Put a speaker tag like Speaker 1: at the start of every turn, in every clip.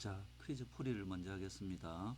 Speaker 1: 자, 퀴즈 풀이를 먼저 하겠습니다.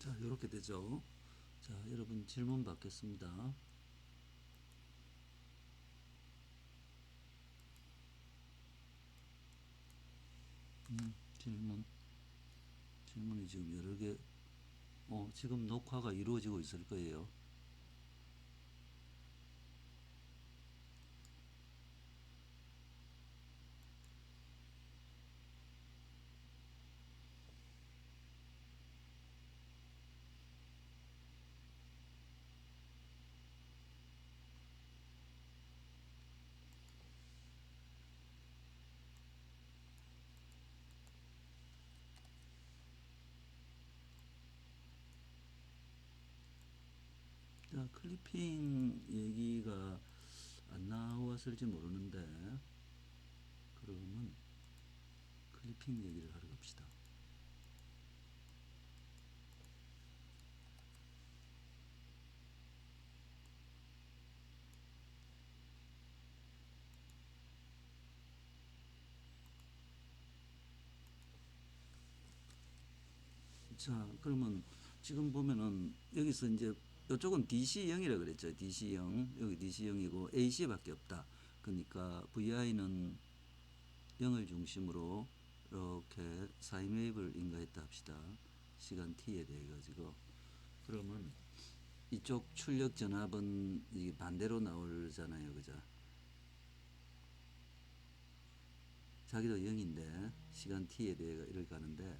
Speaker 1: 자, 이렇게 되죠. 자, 여러분 질문 받겠습니다. 질문이 지금 여러 개, 지금 녹화가 이루어지고 있을 거예요. 클리핑 얘기가 안 나왔을지 모르는데, 그러면 클리핑 얘기를 하러 갑시다. 자, 그러면 지금 보면은 여기서 이제 이쪽은 DC0이라 그랬죠. DC0. 여기 DC0이고 AC밖에 없다. 그러니까 VI는 0을 중심으로 이렇게 사인웨이브를 인가했다 합시다. 시간 t에 대해 가지고. 그러면 이쪽 출력 전압은 이 반대로 나오잖아요. 그죠? 자기도 0인데 시간 t에 대해 이렇게 가는데,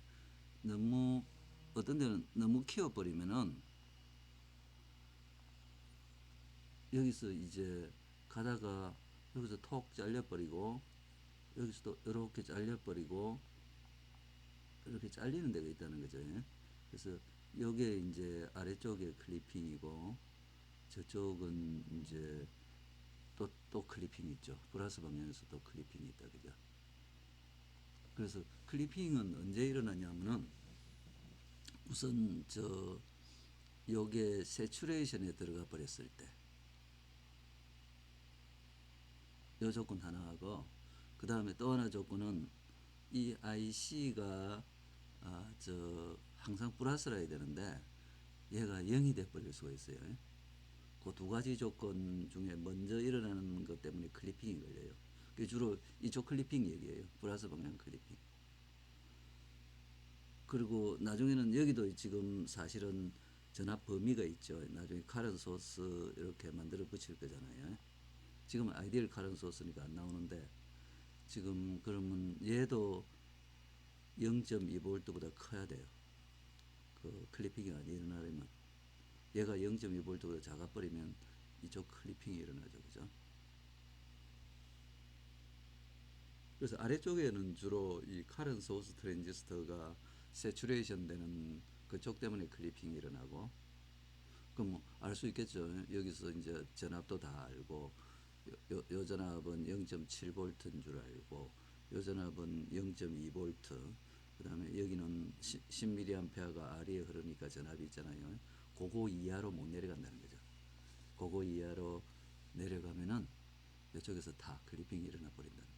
Speaker 1: 너무 어떤 데는 너무 키워버리면은 여기서 이제 가다가 여기서 톡 잘려버리고 여기서도 이렇게 잘려버리고 이렇게 잘리는 데가 있다는 거죠. 그래서 요게 이제 아래쪽에 클리핑이고 저쪽은 이제 또 클리핑이 있죠. 플러스 방향에서 또 클리핑이 있다. 그죠? 그래서 클리핑은 언제 일어나냐면은 우선 요게 세츄레이션에 들어가 버렸을 때, 요 조건 하나하고, 그 다음에 또 하나 조건은 이 IC가 항상 플러스라 해야 되는데 얘가 0이 돼 버릴 수가 있어요. 그 두 가지 조건 중에 먼저 일어나는 것 때문에 클리핑이 걸려요. 주로 이쪽 클리핑 얘기예요. 플러스 방향 클리핑. 그리고 나중에는 여기도 지금 사실은 전압 범위가 있죠. 나중에 카런 소스 이렇게 만들어 붙일 거잖아요. 지금 아이디얼 카런 소스니까 안 나오는데, 지금 그러면 얘도 0.2V보다 커야 돼요. 그 클리핑이 안 일어나려면. 얘가 0.2V보다 작아버리면 이쪽 클리핑이 일어나죠. 그죠? 그래서 아래쪽에는 주로 이 카런 소스 트랜지스터가 세츄레이션 되는 그쪽 때문에 클리핑이 일어나고, 그럼 뭐 알 수 있겠죠. 여기서 이제 전압도 다 알고, 요 전압은 0.7V인 줄 알고, 요 전압은 0.2V, 그 다음에 여기는 10mA가 R에 흐르니까 전압이 있잖아요. 그거 이하로 못 내려간다는 거죠. 그거 이하로 내려가면은 이쪽에서 다 클리핑이 일어나 버린다는 거죠.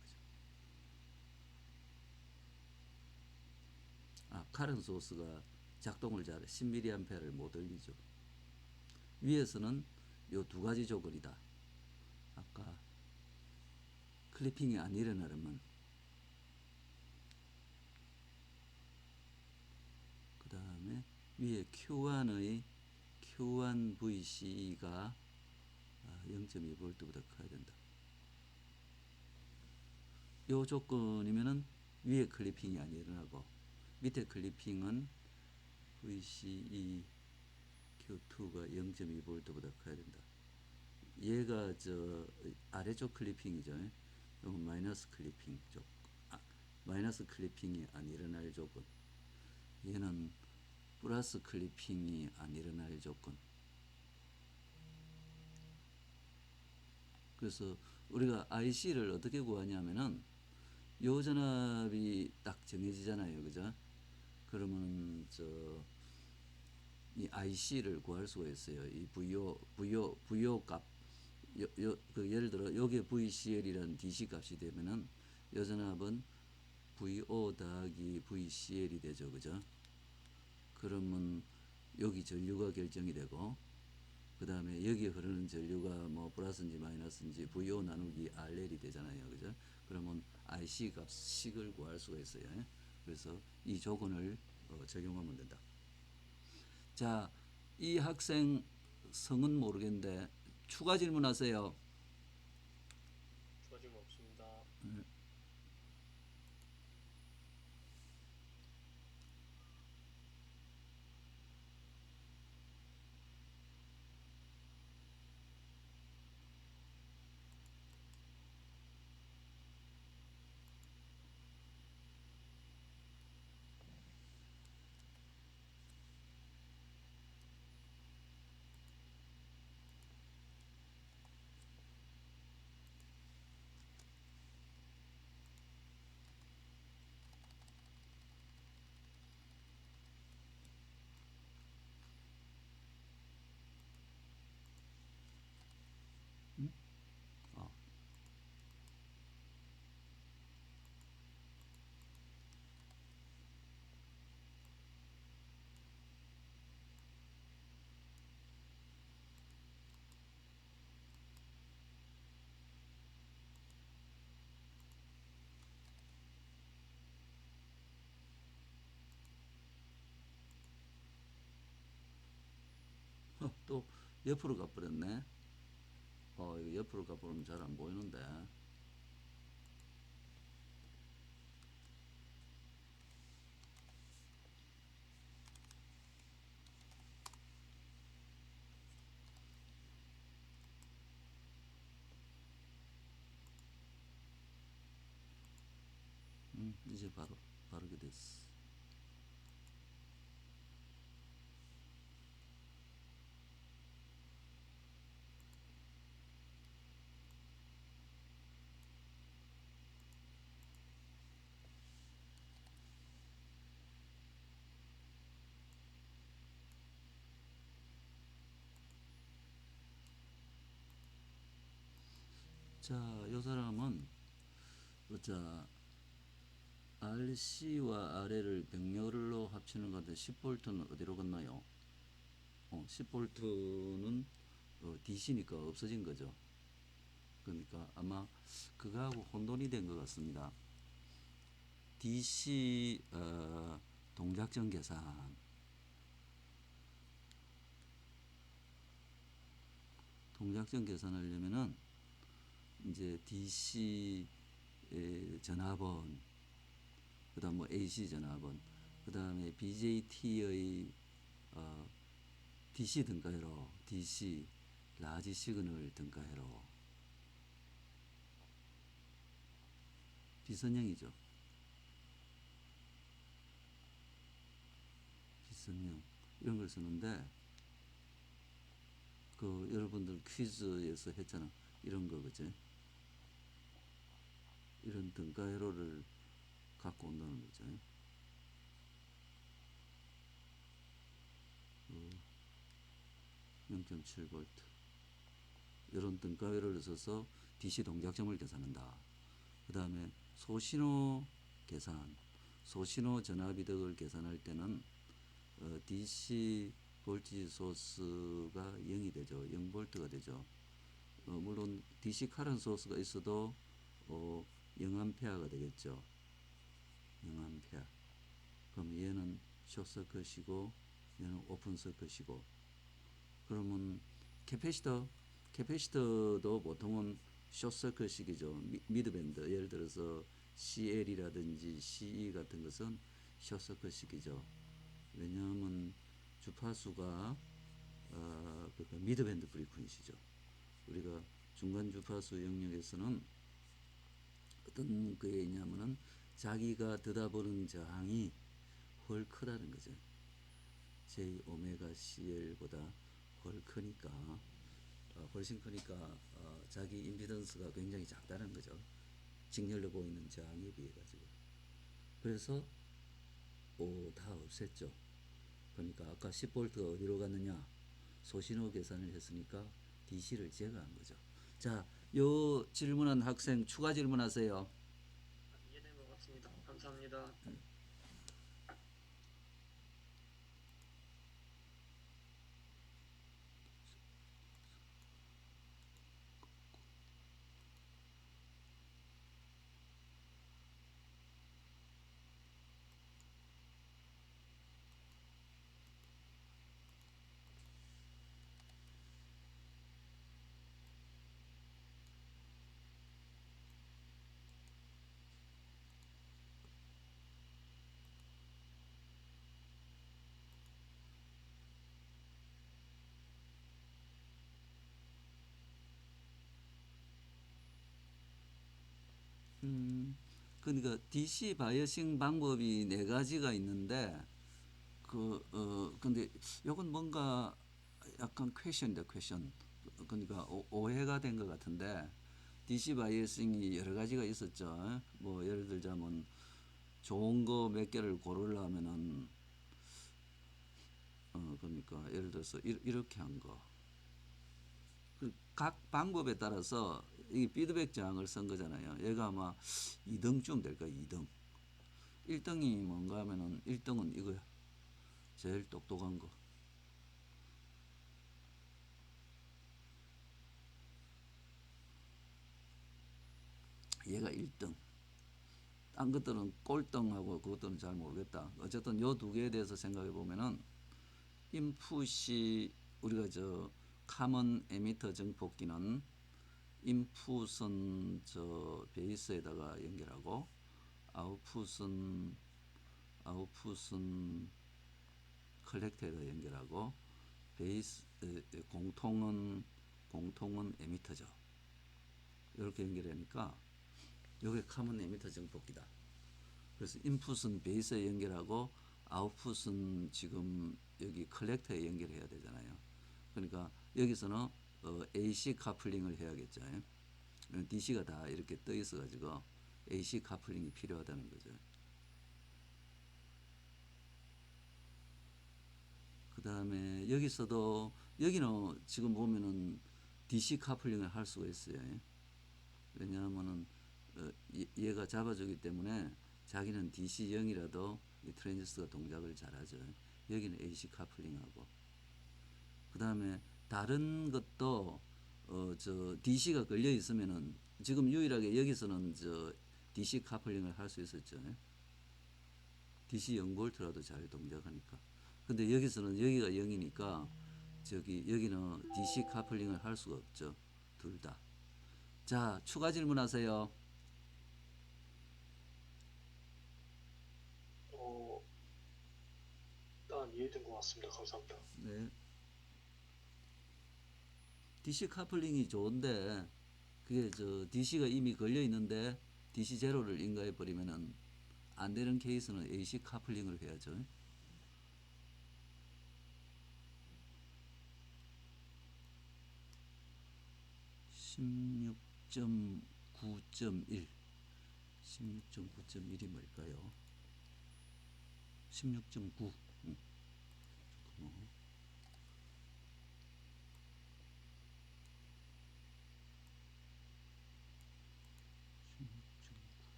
Speaker 1: 카런 소스가 작동을 잘해 10mA를 못 올리죠. 위에서는 요 두 가지 조건이다. 아까 클리핑이 안 일어나려면, 그 다음에 위에 Q1VC가 0.2V보다 커야 된다. 요 조건이면은 위에 클리핑이 안 일어나고 밑에 클리핑은 VCE Q2가 0.2V보다 커야 된다. 얘가 아래쪽 클리핑이죠. 이건 마이너스 클리핑 쪽. 마이너스 클리핑이 안 일어날 조건. 얘는 플러스 클리핑이 안 일어날 조건. 그래서 우리가 IC를 어떻게 구하냐면은 요 전압이 딱 정해지잖아요. 그죠? 그러면 이 IC를 구할 수가 있어요. 이 VO 값. 그 예를 들어 여기에 VCL이라는 DC 값이 되면은 요 전압은 VO 더하기 VCL이 되죠. 그죠? 그러면 여기 전류가 결정이 되고, 그 다음에 여기에 흐르는 전류가 뭐 플러스인지 마이너스인지 VO 나누기 RL이 되잖아요. 그죠? 그러면 IC 값식을 구할 수가 있어요. 그래서 이 조건을 적용하면 된다. 자, 이 학생 성은 모르겠는데 추가 질문하세요.
Speaker 2: 추가 질문 없습니다.
Speaker 1: 또 옆으로 가버렸네. 이거 옆으로 가버리면 잘 안 보이는데. 이제 바르게 됐어. 자, 요 사람은 자 RC와 RL을 병렬로 합치는 건데 10V는 어디로 건너요? 10V는 DC니까 없어진 거죠. 그러니까 아마 그거하고 혼돈이 된 것 같습니다. DC 동작전 계산, 동작전 계산하려면은 이제 DC 전압원, 그다음 뭐 AC 전압원, 그다음에 BJT의 DC 등가회로, DC 라지 시그널 등가회로, 비선형이죠. 비선형 이런 걸 쓰는데 그 여러분들 퀴즈에서 했잖아. 이런 거 그지? 이런 등가회로를 갖고 온다는 거죠. 0.7V 이런 등가회로를 써서 DC 동작점을 계산한다. 그 다음에 소신호 계산, 소신호 전압이득을 계산할 때는 DC 볼티지 소스가 0이 되죠. 0V가 되죠. 물론 DC 카렌트 소스가 있어도 0A가 되겠죠. 0A. 그럼 얘는 숏서킷이고 얘는 오픈서킷이고, 그러면 캐패시터도 보통은 숏서킷이죠. 미드밴드, 예를 들어서 CL이라든지 CE 같은 것은 숏서킷이죠. 왜냐하면 주파수가 그러니까 미드밴드 프리퀀시죠. 우리가 중간 주파수 영역에서는 어떤 거에 있냐면은 자기가 듣다보는 저항이 훨 크다는 거죠. J 오메가 CL보다 훨 크니까 훨씬 크니까 자기 임피던스가 굉장히 작다는 거죠. 직렬로 보이는 저항에 비해 가지고. 그래서 다 없앴죠. 그러니까 아까 10V가 어디로 갔느냐? 소신호 계산을 했으니까 DC를 제거한 거죠. 자, 요 질문한 학생 추가 질문하세요.
Speaker 2: 이해된 것 같습니다. 감사합니다.
Speaker 1: 그러니까 DC 바이어싱 방법이 네 가지가 있는데 근데 요건 뭔가 약간 퀘션이다, 퀘션. 그러니까 오해가 된 것 같은데 DC 바이어싱이 여러 가지가 있었죠. 뭐 예를 들자면 좋은 거 몇 개를 고르려면은 그러니까 예를 들어서 이렇게 한 거. 각 방법에 따라서 이 피드백 저항을 쓴 거잖아요. 얘가 아마 2등쯤 될 거야, 2등. 1등이 뭔가 하면은 1등은 이거야. 제일 똑똑한 거. 얘가 1등. 딴 것들은 꼴등하고 그것들은 잘 모르겠다. 어쨌든 요 두 개에 대해서 생각해 보면은 인풋이 우리가 저 카먼 에미터 증폭기는 인풋은 저 베이스에다가 연결하고 아웃풋은 컬렉터에다 연결하고 베이스 공통은 에미터죠. 이렇게 연결하니까 이게 카먼 에미터 증폭기다. 그래서 인풋은 베이스에 연결하고 아웃풋은 지금 여기 컬렉터에 연결해야 되잖아요. 그러니까 여기서는 AC 카플링을 해야겠죠. DC가 다 이렇게 떠 있어 가지고 AC 카플링이 필요하다는 거죠. 그 다음에 여기서도 여기는 지금 보면은 DC 카플링을 할 수가 있어요. 왜냐하면은 얘가 잡아주기 때문에 자기는 DC 0이라도 이 트랜지스터가 동작을 잘하죠. 여기는 AC 카플링하고 그 다음에 다른 것도 저 DC가 걸려 있으면은 지금 유일하게 여기서는 저 DC 카플링을 할 수 있었죠. DC 0V라도 잘 동작하니까. 근데 여기서는 여기가 0이니까 저기 여기는 DC 카플링을 할 수가 없죠. 둘 다. 자, 추가 질문하세요.
Speaker 3: 일단 이해된 것 같습니다. 감사합니다.
Speaker 1: 네. DC 카플링이 좋은데 그게 저 DC가 이미 걸려 있는데 DC 제로를 인가해 버리면은 안 되는 케이스는 AC 카플링을 해야죠. 16.9.1 16.9.1이 뭘까요? 16.9 잠깐만.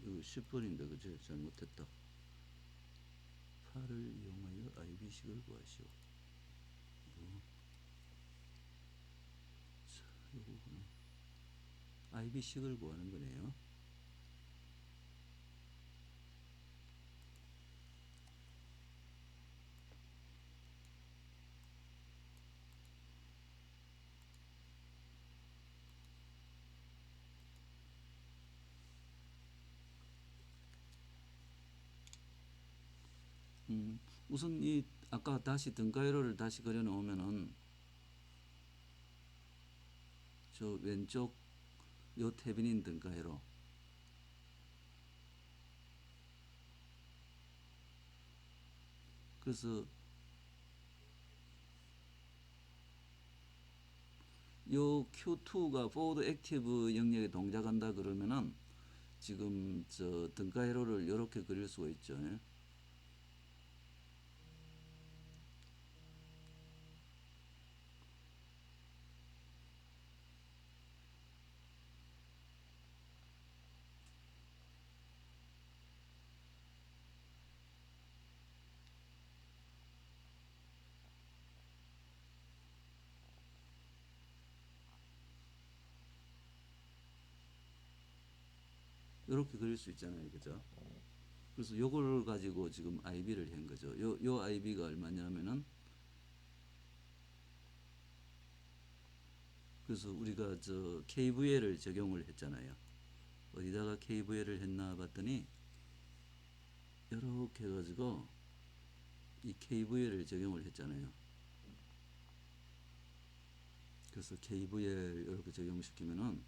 Speaker 1: 이거 10번인데 그죠? 잘못했다. 8을 이용하여 IB식을 구하시오. 자, 요거구나. IB식을 구하는 거네요. 우선 이 아까 다시 등가이로를 다시 그려 놓으면은 저 왼쪽 요 테빈인 등가이로 그래서 요 Q2가 포워드 액티브 영역에 동작한다 그러면은 지금 저 등가이로를 이렇게 그릴 수가 있죠. 이렇게 그릴 수 있잖아요. 그죠? 그래서 요걸 가지고 지금 IB를 한 거죠. 요 IB가 얼마냐면은 그래서 우리가 저 KVL을 적용을 했잖아요. 어디다가 KVL을 했나 봤더니 이렇게 해가지고 이 KVL을 적용을 했잖아요. 그래서 KVL 이렇게 적용시키면은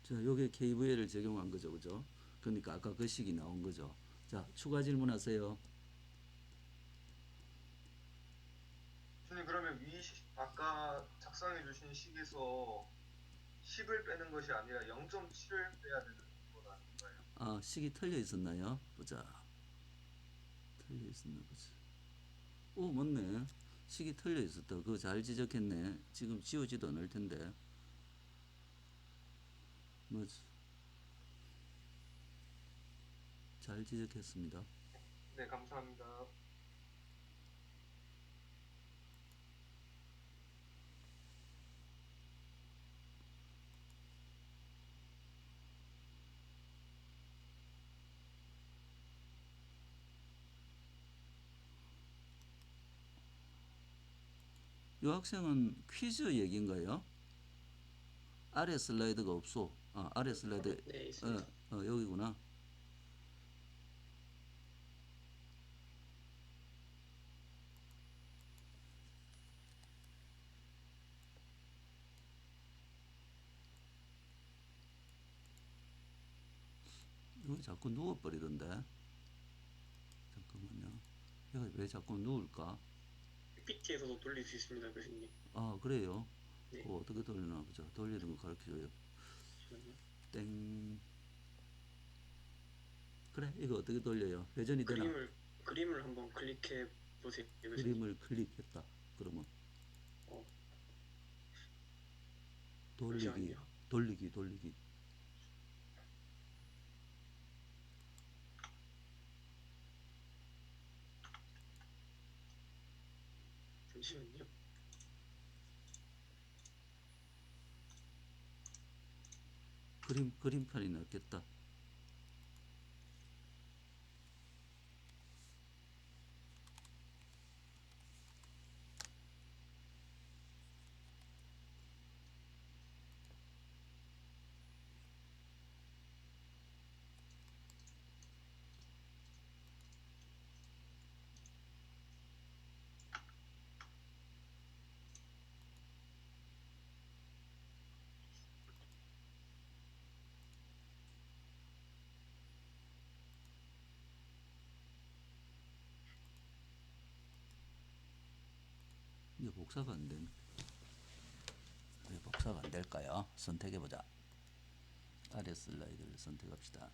Speaker 1: 자, 요게 KVL을 적용한 거죠. 그죠? 그러니까 아까 그 식이 나온 거죠. 자, 추가 질문하세요.
Speaker 4: 교수님 그러면 아까 작성해 주신 식에서 10을 빼는 것이 아니라 0.7을 빼야 되는 거라는 거예요.
Speaker 1: 아, 식이 틀려 있었나요? 보자. 틀려 있었나 보자. 오, 맞네. 식이 틀려 있었다. 그거 잘 지적했네. 지금 지우지도 않을 텐데. 뭐지? 잘 지적했습니다.
Speaker 4: 네, 감사합니다.
Speaker 1: 이 학생은 퀴즈 얘기인가요? 아래 슬라이드가 없어. 아, 아래 슬라이드.
Speaker 2: 네, 있습니다.
Speaker 1: 여기구나. 여기 자꾸 누워버리던데. 잠깐만요. 얘가 왜 자꾸 누울까?
Speaker 2: PPT에서도 돌릴 수 있습니다, 교수님.
Speaker 1: 아, 그래요?
Speaker 2: 네.
Speaker 1: 그거 어떻게 돌리나 보자. 돌리는 거 가르쳐줘요.
Speaker 2: 잠시만요.
Speaker 1: 땡. 그래, 이거 어떻게 돌려요? 회전이 되나?
Speaker 2: 그림을 한번 클릭해 보세요, 교수님.
Speaker 1: 그림을 클릭했다. 그러면
Speaker 2: 어,
Speaker 1: 돌리기,
Speaker 2: 잠시만요.
Speaker 1: 돌리기.
Speaker 2: 잠시만요.
Speaker 1: 그림판이 낫겠다. 이게 복사가 안 되네. 왜 복사가 안 될까요? 선택해보자. 아래 슬라이드를 선택합시다.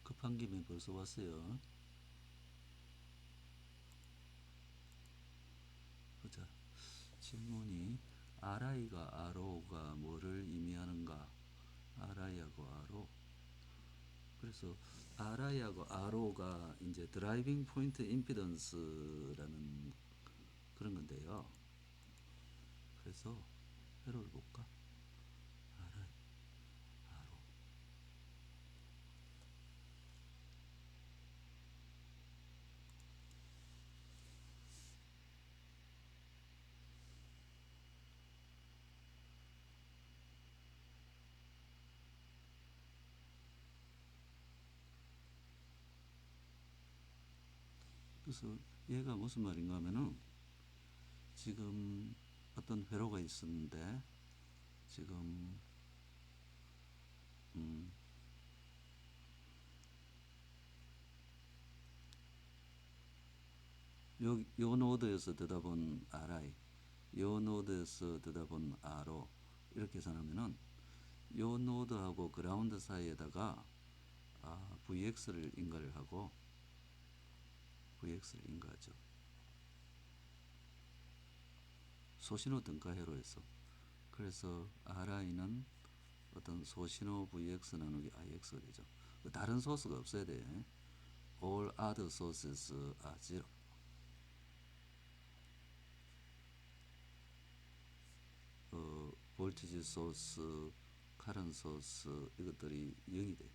Speaker 1: 급한 김에 벌써 왔어요. 보자. 질문이 RI가 RO가 뭐를 의미하는가? RI하고 RO. 그래서 RI하고 RO가 이제 드라이빙 포인트 임피던스라는 그런 건데요. 그래서 회로를 볼까? RI, RO. 그래서 얘가 무슨 말인가 하면은 지금 어떤 회로가 있었는데 지금 요 노드에서 듣다본 RI, 요 노드에서 듣다본 RO 이렇게 계산하면은 요 노드하고 그라운드 사이에다가 VX를 인가를 하고 VX를 인가하죠. 소신호 등가 회로에서. 그래서 RI는 어떤 소신호 VX 나누기 IX가 되죠. 다른 소스가 없어야 돼. All other sources are zero. 볼티지 소스, 카런 소스 이것들이 0이 돼.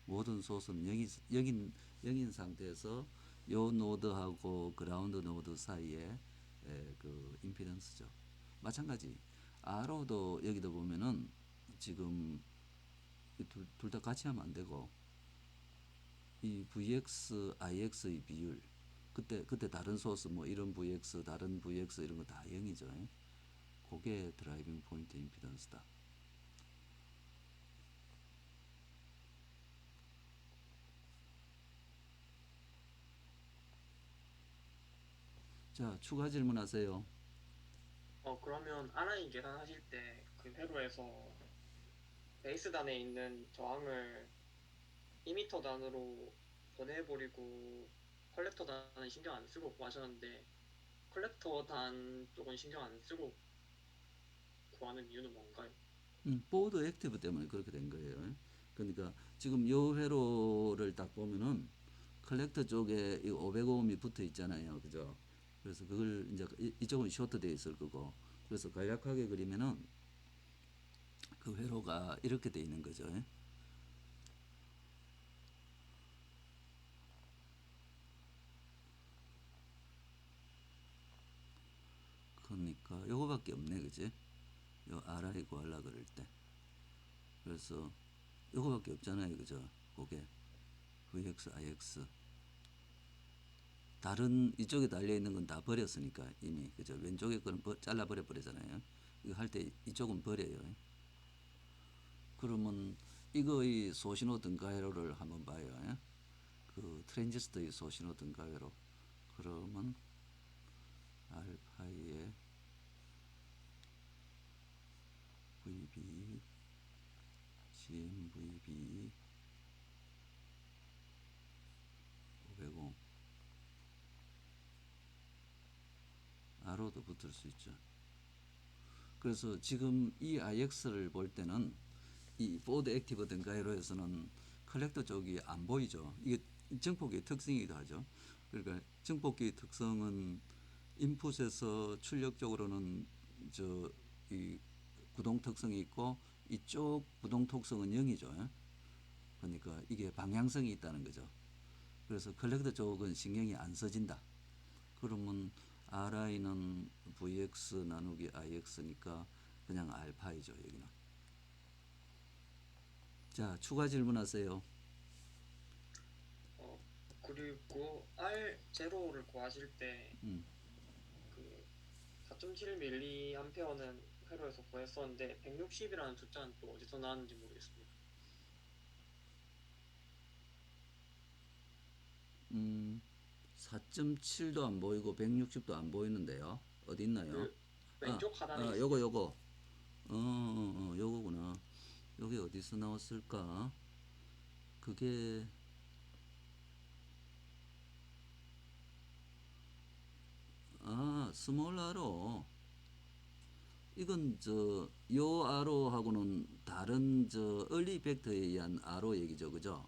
Speaker 1: 모든 소스는 0인 상태에서 요 노드하고 그라운드 노드 사이에 그 임피던스죠. 마찬가지 R도 여기도 보면은 지금 둘 다 같이 하면 안 되고 이 VX, IX의 비율 그때 다른 소스 뭐 이런 VX 다른 VX 이런 거 다 0이죠. 그게 드라이빙 포인트 임피던스다. 자, 추가 질문하세요.
Speaker 2: 그러면 RI 계산하실 때 그 회로에서 베이스 단에 있는 저항을 2m 단으로 보내버리고 컬렉터 단은 신경 안 쓰고 구하셨는데 컬렉터 단 쪽은 신경 안 쓰고 구하는 이유는 뭔가요?
Speaker 1: 보드 액티브 때문에 그렇게 된 거예요. 그러니까 지금 요 회로를 딱 보면은 컬렉터 쪽에 이 500ohm이 붙어 있잖아요. 그죠? 그래서 그걸 이제 이쪽은 쇼트 돼 있을 거고. 그래서 간략하게 그리면은 그 회로가 이렇게 돼 있는 거죠. 그러니까 요거밖에 없네. 그지? 요 RI 구하려 그럴 때. 그래서 요거밖에 없잖아요. 그죠? 그게 VX, IX. 다른 이쪽에 달려 있는 건 다 버렸으니까 이미 그죠? 왼쪽에 거는 잘라 버려 버리잖아요. 이거 할 때 이쪽은 버려요. 그러면 이거의 소신호 등가회로를 한번 봐요. 그 트랜지스터의 소신호 등가회로. 그러면 알파의 VB, GMVB 500옴 R로도 붙을 수 있죠. 그래서 지금 이 IX를 볼 때는 이 보드 액티브 등가회로에서는 컬렉터 쪽이 안 보이죠. 이게 정폭기의 특성이기도 하죠. 그러니까 정폭기의 특성은 인풋에서 출력적으로는 이 구동 특성이 있고 이쪽 구동 특성은 0이죠. 그러니까 이게 방향성이 있다는 거죠. 그래서 컬렉터 쪽은 신경이 안 써진다. 그러면 RI는 VX 나누기 IX니까 그냥 알파이죠. 여기는. 자, 추가 질문하세요.
Speaker 2: 그리고 R0를 구하실 때
Speaker 1: 음.
Speaker 2: 그 4.7mA는 회로에서 구했었는데 160이라는 숫자는 또 어디서 나왔는지 모르겠습니다.
Speaker 1: 4.7도 안 보이고 160도 안 보이는데요. 어디 있나요?
Speaker 2: 그 왼쪽 하단에
Speaker 1: 요거
Speaker 2: 있습니다.
Speaker 1: 요거구나. 요게 어디서 나왔을까? 그게 스몰 아로. 이건 요 아로하고는 다른 얼리 벡터에 의한 아로 얘기죠. 그죠?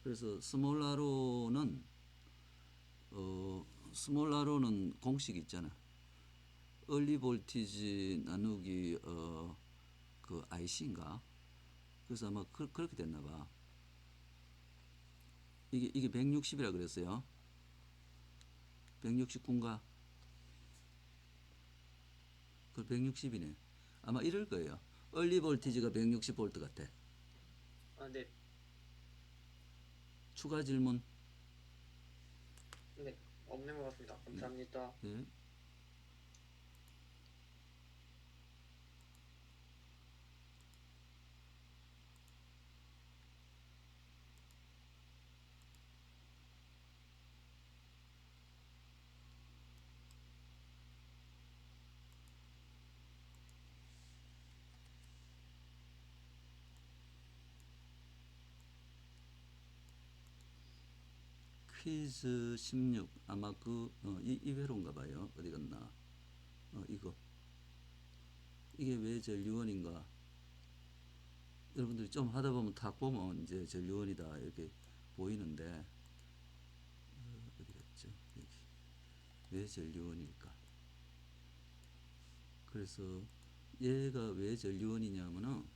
Speaker 1: 그래서 스몰 아로는 공식 있잖아. 얼리 볼티지 나누기 그 IC인가? 그래서 아마 그렇게 됐나 봐. 이게 160이라 그랬어요. 169인가? 그 160이네. 아마 이럴 거예요. 얼리 볼티지가 160V 같아.
Speaker 2: 네.
Speaker 1: 추가 질문.
Speaker 2: 네. 없는 것 같습니다. 감사합니다.
Speaker 1: 네. 퀴즈 16 아마 이 회로인가 봐요. 어디 갔나? 이거 이게 왜 전류원인가? 여러분들이 좀 하다 보면 탁 보면 이제 전류원이다 이렇게 보이는데 어디 갔죠? 여기 왜 전류원일까? 그래서 얘가 왜 전류원이냐면은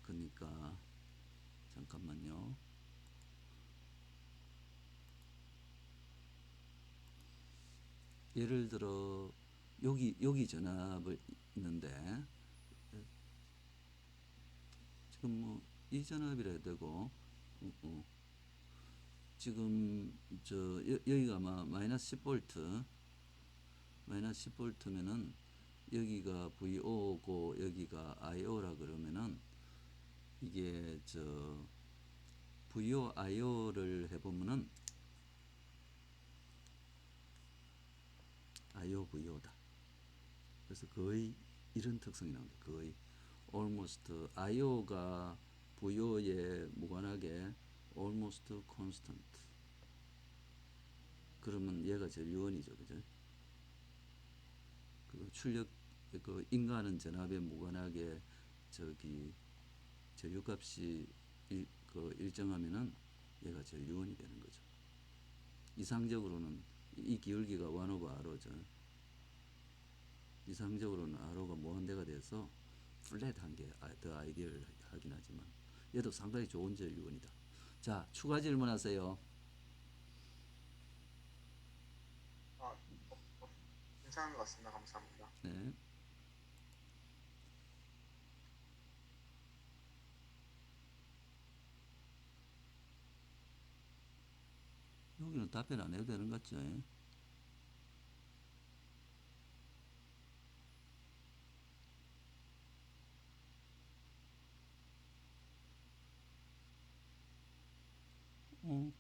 Speaker 1: 그러니까 잠깐만요. 예를 들어 여기 전압을 있는데 지금 뭐 이 전압이라 해도 되고 지금 여기가 아마 마이너스 10V 마이너스 10V면은 여기가 VO고 여기가 IO라 그러면은 이게 VO IO를 해보면은 IO VO다. 그래서 거의 이런 특성이 나옵니다. 거의 almost IO가 VO에 무관하게 almost constant. 그러면 얘가 제일 유언이죠, 그죠? 그 출력 그 인가하는 전압에 무관하게 전류값이 일정하면은 얘가 제일 유언이 되는 거죠. 이상적으로는 이 기울기가 1 over R죠. 이상적으로는 R가 무한대가 돼서 플랫한 게 더 아이디어를 하긴 하지만 얘도 상당히 좋은 전류원이다. 자, 추가 질문하세요.
Speaker 4: 괜찮은 것 같습니다. 감사합니다.
Speaker 1: 네. 여기는 답변 안 해도 되는 것 같죠?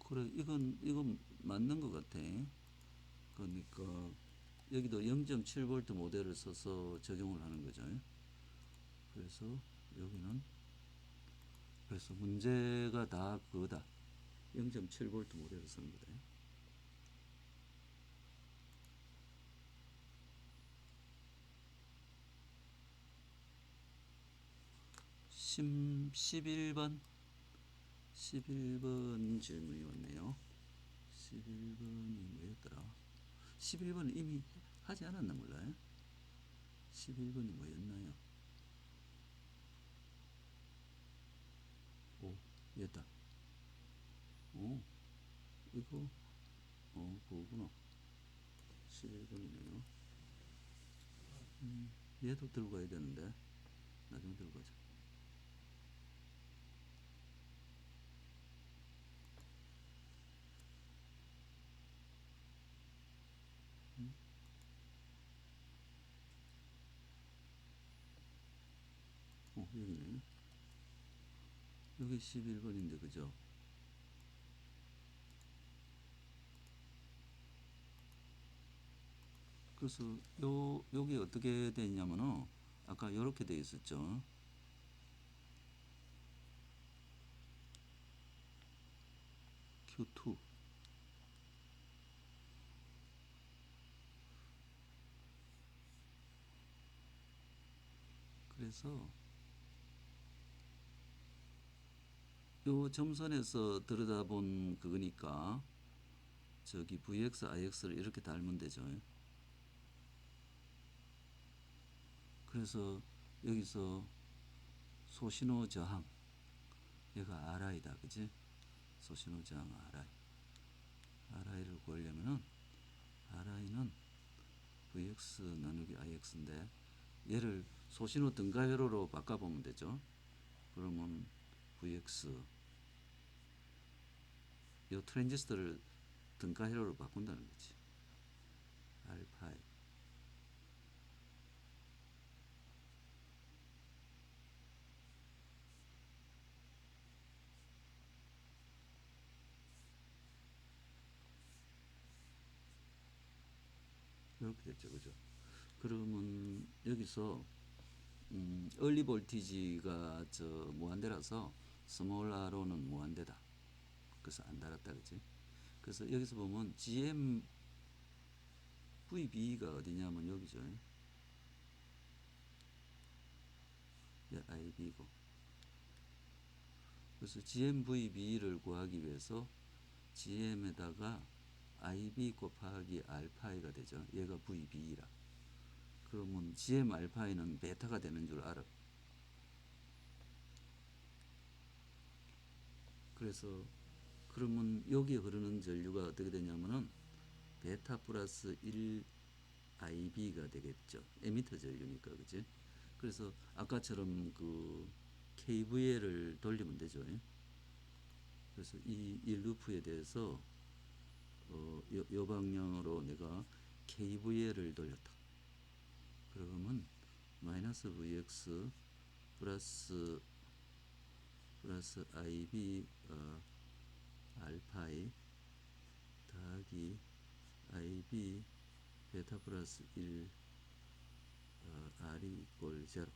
Speaker 1: 그래. 이건 맞는 것 같아. 그러니까 여기도 0.7V 모델을 써서 적용을 하는 거죠. 그래서 여기는 그래서 문제가 다 그거다. 0.7V 모델을 쓰는 거다. 심 11번 11번 질문이 왔네요. 11번이 뭐였더라? 11번은 이미 하지 않았나 몰라요? 11번이 뭐였나요? 오, 얘다. 오, 이거, 그거구나. 11번이네요. 얘도 들고 가야 되는데, 나중에 들고 가자. 여기네. 여기 11번인데, 그죠? 그래서 요게 어떻게 돼 있냐면은 아까 요렇게 돼 있었죠. Q2. 그래서 요 점선에서 들여다본 그거니까 저기 VX, IX를 이렇게 달면 되죠. 그래서 여기서 소신호 저항 얘가 RI다, 그지? 소신호 저항 RI. RI를 구하려면은 RI는 VX 나누기 IX인데 얘를 소신호 등가회로로 바꿔보면 되죠. 그러면 VX 이 트랜지스터를 등가회로로 바꾼다는 거지. R파이. 이렇게 됐죠, 그죠? 그러면 여기서 얼리 볼티지가 무한대라서 스몰 r로는 무한대다. 그래서 안 달았다, 그지? 그래서 여기서 보면 GM VB가 어디냐면 여기죠. IB고. 그래서 GM VB를 구하기 위해서 GM에다가 IB 곱하기 알파이가 되죠. 얘가 VB라. 그러면 GM 알파이는 베타가 되는 줄 알아. 그래서 그러면 여기에 흐르는 전류가 어떻게 되냐면은 베타 플러스 1 IB가 되겠죠. 에미터 전류니까, 그지? 그래서 아까처럼 그 KVL을 돌리면 되죠. 그래서 이 루프에 대해서 요 방향으로 내가 KVL을 돌렸다. 그러면 마이너스 VX 플러스 IB 알파이 더하기 IB 베타 플러스 1 R이 이꼴 0.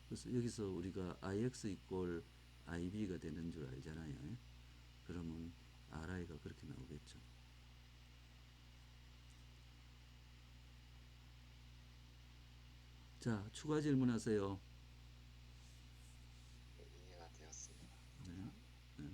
Speaker 1: 그래서 여기서 우리가 IX 이꼴 IB가 되는 줄 알잖아요. 그러면 RI가 그렇게 나오겠죠. 자, 추가 질문하세요.
Speaker 5: 네, 이해가 되었습니다.
Speaker 1: 네. 네.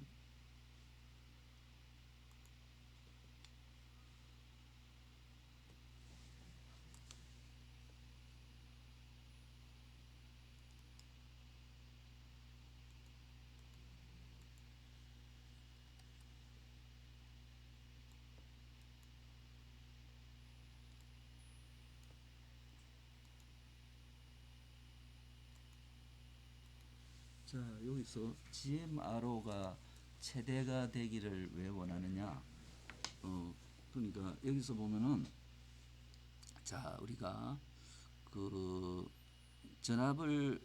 Speaker 1: 자, 여기서 GMRO가 최대가 되기를 왜 원하느냐? 그러니까 여기서 보면은 자, 우리가 그 전압을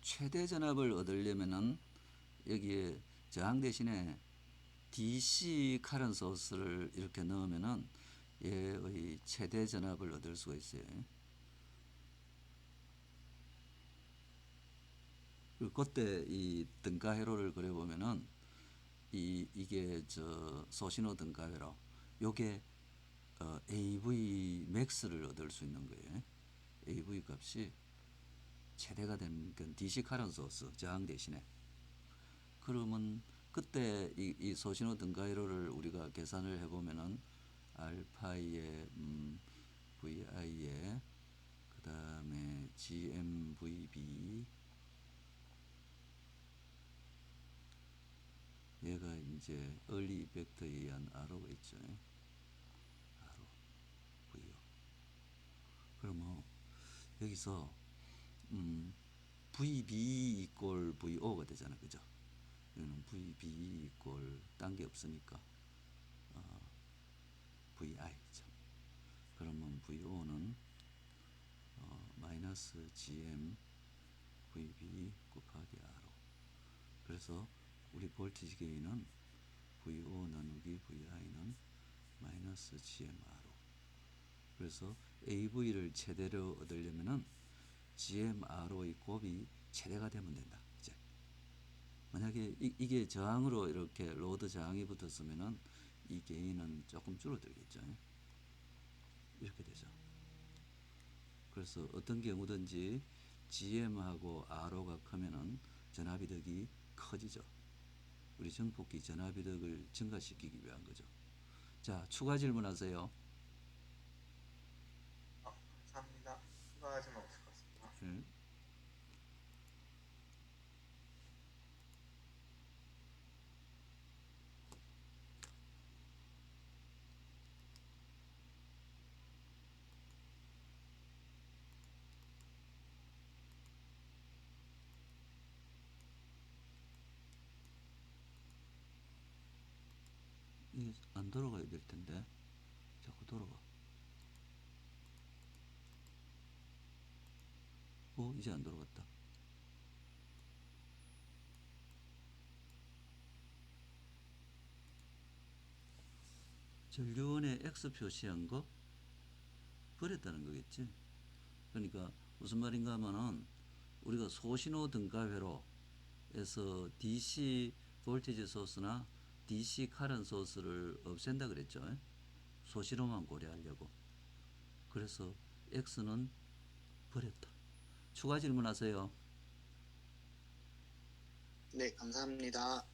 Speaker 1: 최대 전압을 얻으려면은 여기에 저항 대신에 DC 카런 소스를 이렇게 넣으면은 얘의 최대 전압을 얻을 수가 있어요. 그때 이 등가 회로를 그려보면은 이게 저 소신호 등가 회로 요게 AV 맥스를 얻을 수 있는 거예요. AV 값이 최대가 되는 건 DC 카런 소스 저항 대신에. 그러면 그때 이 소신호 등가 회로를 우리가 계산을 해보면은 알파의 VI에 그 다음에 GMVB 얘가 이제 얼리 이펙터에 의한 R호가 있죠. R호, VO. 그러면 여기서 VB 이꼴 VO가 되잖아, 그죠? 이거는 VB 이꼴 딴 게 없으니까 VI죠. 그러면 VO는 마이너스 GM VB 곱하기 R호. 그래서 우리 볼티지 게인은 VO 나누기 VI는 마이너스 GMRO. 그래서 AV를 최대로 얻으려면은 GMRO의 곱이 최대가 되면 된다. 이제 만약에 이게 저항으로 이렇게 로드 저항이 붙었으면은 이 게인은 조금 줄어들겠죠. 이렇게 되죠. 그래서 어떤 경우든지 GM하고 RO가 크면은 전압이득이 커지죠. 우리 정폭기 전압이득을 증가시키기 위한 거죠. 자, 추가 질문하세요.
Speaker 4: 감사합니다. 추가하지는 없을 것 같습니다.
Speaker 1: 네. 이게 안 돌아가야 될 텐데 자꾸 돌아가. 이제 안 돌아갔다. 전류원에 X 표시한 거 버렸다는 거겠지. 그러니까 무슨 말인가 하면은 우리가 소신호 등가회로에서 DC 볼티지 소스나 DC 카런 소스를 없앤다 그랬죠. 소신호만 고려하려고. 그래서 X는 버렸다. 추가 질문하세요.
Speaker 5: 네, 감사합니다.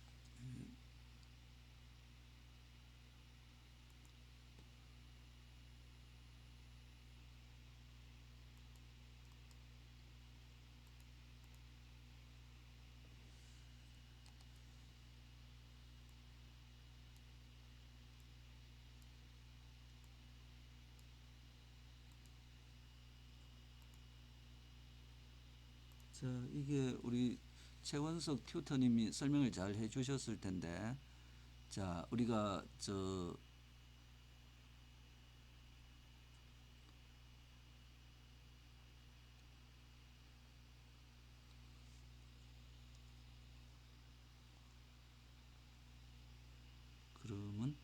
Speaker 1: 자, 이게 우리 최원석 튜터님이 설명을 잘 해주셨을 텐데, 자 우리가 그러면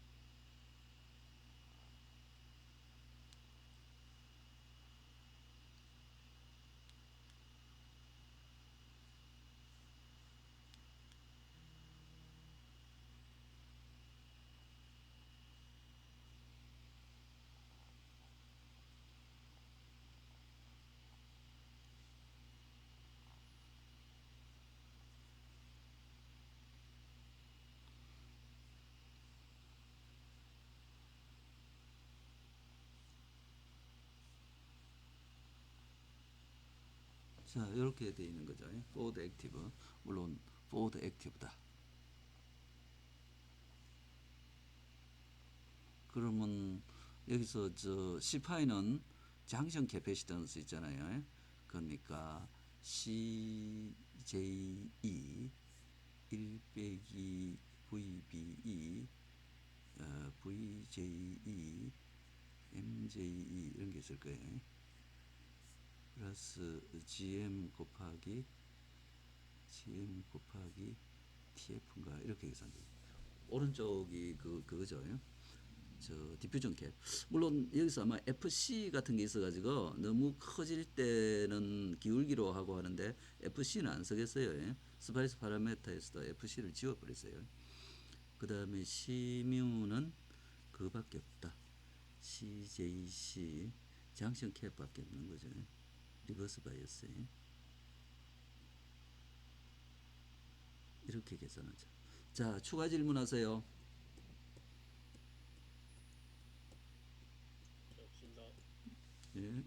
Speaker 1: 자 이렇게 되어 있는 거죠. forward active, 물론 forward active다. 그러면 여기서 C파이는 장션 캐패시턴스 있잖아요. 그러니까 CJE 1 빼기 VBE VJE MJE 이런 게 있을 거예요. 플러스 GM 곱하기 TF인가 이렇게 계산돼요. 오른쪽이 그거죠. 디퓨전 캡. 물론 여기서 아마 FC 같은 게 있어가지고 너무 커질 때는 기울기로 하고 하는데 FC는 안 쓰겠어요. 스파이스 파라메터에서도 FC를 지워버렸어요. 그 다음에 C뮤는 그거밖에 없다. CJC 장션 캡밖에 없는 거죠. 리버스 바이어스. 이렇게 계산하죠. 자, 추가 질문하세요.
Speaker 2: 없습니다.
Speaker 1: 예.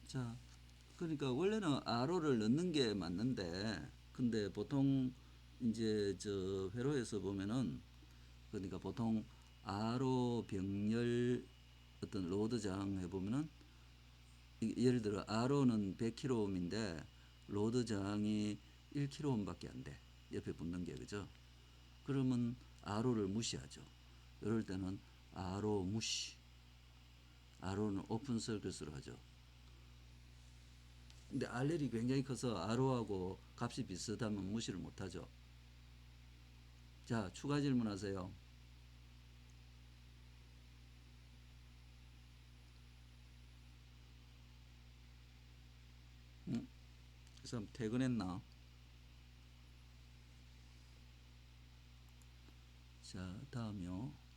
Speaker 1: 자, 그러니까 원래는 RO를 넣는 게 맞는데, 근데 보통 이제 회로에서 보면은, 그러니까 보통 RO 병렬 어떤 로드 저항 해보면은, 예를 들어 RO는 100kΩ인데 로드 저항이 1kΩ밖에 안 돼. 옆에 붙는 게, 그죠? 그러면 RO를 무시하죠. 이럴 때는 RO 무시. RO는 오픈 서킷으로 하죠. 근데 RL이 굉장히 커서 RO하고 값이 비슷하면 무시를 못하죠. 자, 추가 질문하세요. 그 사람 퇴근했나? 자, 다음이요.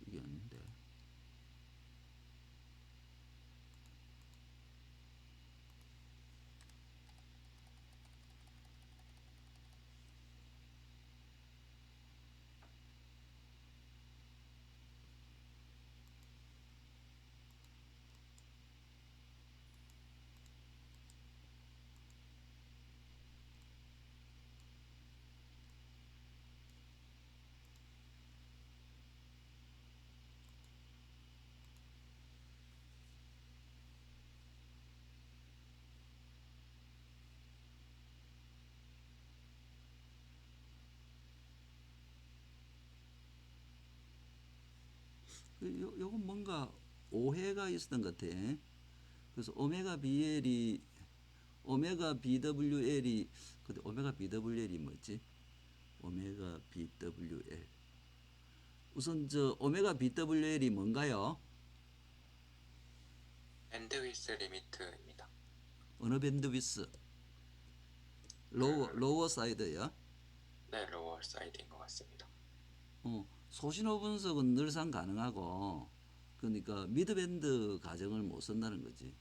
Speaker 1: 이게 아닌데. 요건 뭔가 오해가 있었던 것 같아. 그래서 오메가 BWL이 근데 오메가 BWL이 뭐지? 오메가 BWL. 우선 오메가 BWL이 뭔가요?
Speaker 5: 밴드위스 리미트입니다.
Speaker 1: 어느 밴드위스? 로워 사이드야?
Speaker 5: 네, 로워 사이드인 것 같습니다.
Speaker 1: 소신호 분석은 늘상 가능하고, 그러니까 미드밴드 가정을 못 쓴다는 거지.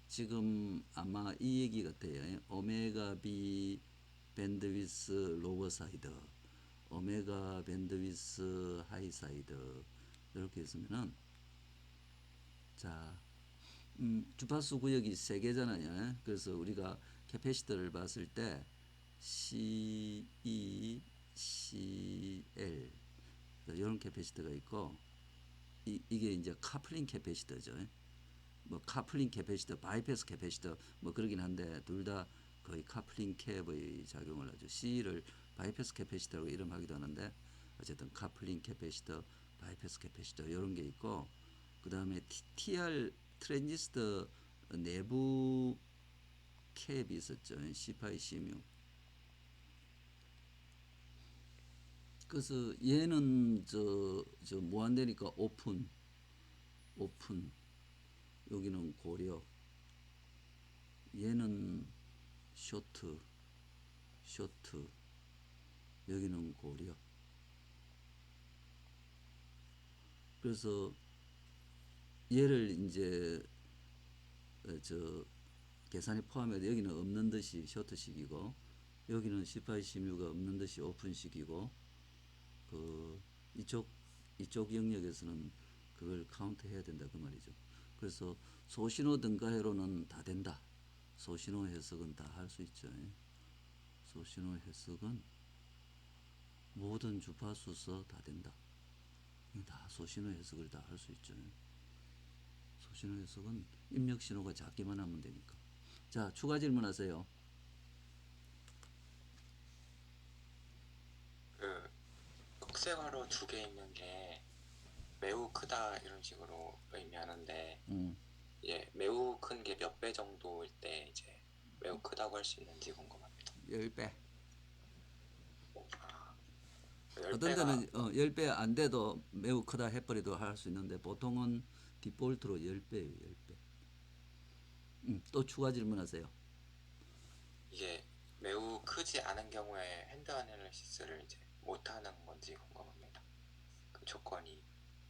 Speaker 1: 지금 아마 이 얘기 같아요. 오메가 B 밴드위스 로버 사이드, 오메가 밴드위스 하이 사이드 이렇게 있으면은, 자, 주파수 구역이 세 개잖아요. 그래서 우리가 캐패시터를 봤을 때 CE, CL 이런 캐패시터가 있고, 이게 이제 카플링 캐패시터죠. 뭐 카플링 캐패시터, 바이패스 캐패시터 뭐 그러긴 한데 둘 다 거의 카플링 캡의 작용을 하죠. C를 바이패스 캐패시터라고 이름하기도 하는데 어쨌든 카플링 캐패시터, 바이패스 캐패시터 이런 게 있고, 그 다음에 TR 트랜지스터 내부 캡이 있었죠. C 파이 C뮤. 그래서 얘는 저 무한대니까 오픈, 여기는 고려, 얘는 쇼트, 여기는 고려. 그래서 얘를 이제 저 계산에 포함해도 여기는 없는 듯이 쇼트식이고, 여기는 C 파이 C뮤가 없는 듯이 오픈식이고, 그 이쪽 영역에서는 그걸 카운트 해야 된다 그 말이죠. 그래서 소신호 등가회로는 다 된다. 소신호 해석은 다 할 수 있죠. 소신호 해석은 모든 주파수서 다 된다. 다 소신호 해석을 다 할 수 있죠. 소신호 해석은 입력 신호가 작기만 하면 되니까. 자, 추가 질문하세요.
Speaker 5: 그 꺽쇠가로 두 개 있는 게 매우 크다 이런 식으로 의미하는데 예, 매우 큰 게 몇 배 정도일 때 이제 매우 크다고 할 수 있는지 궁금합니다.
Speaker 1: 10배.
Speaker 5: 아,
Speaker 1: 어떤
Speaker 5: 10배가
Speaker 1: 데는 10배 안 돼도 매우 크다 해버리도 할 수 있는데 보통은 디폴트로 10배예요. 10배. 또 추가 질문하세요.
Speaker 5: 이게 매우 크지 않은 경우에 핸드 애널리시스를 이제 못하는 건지 궁금합니다. 그 조건이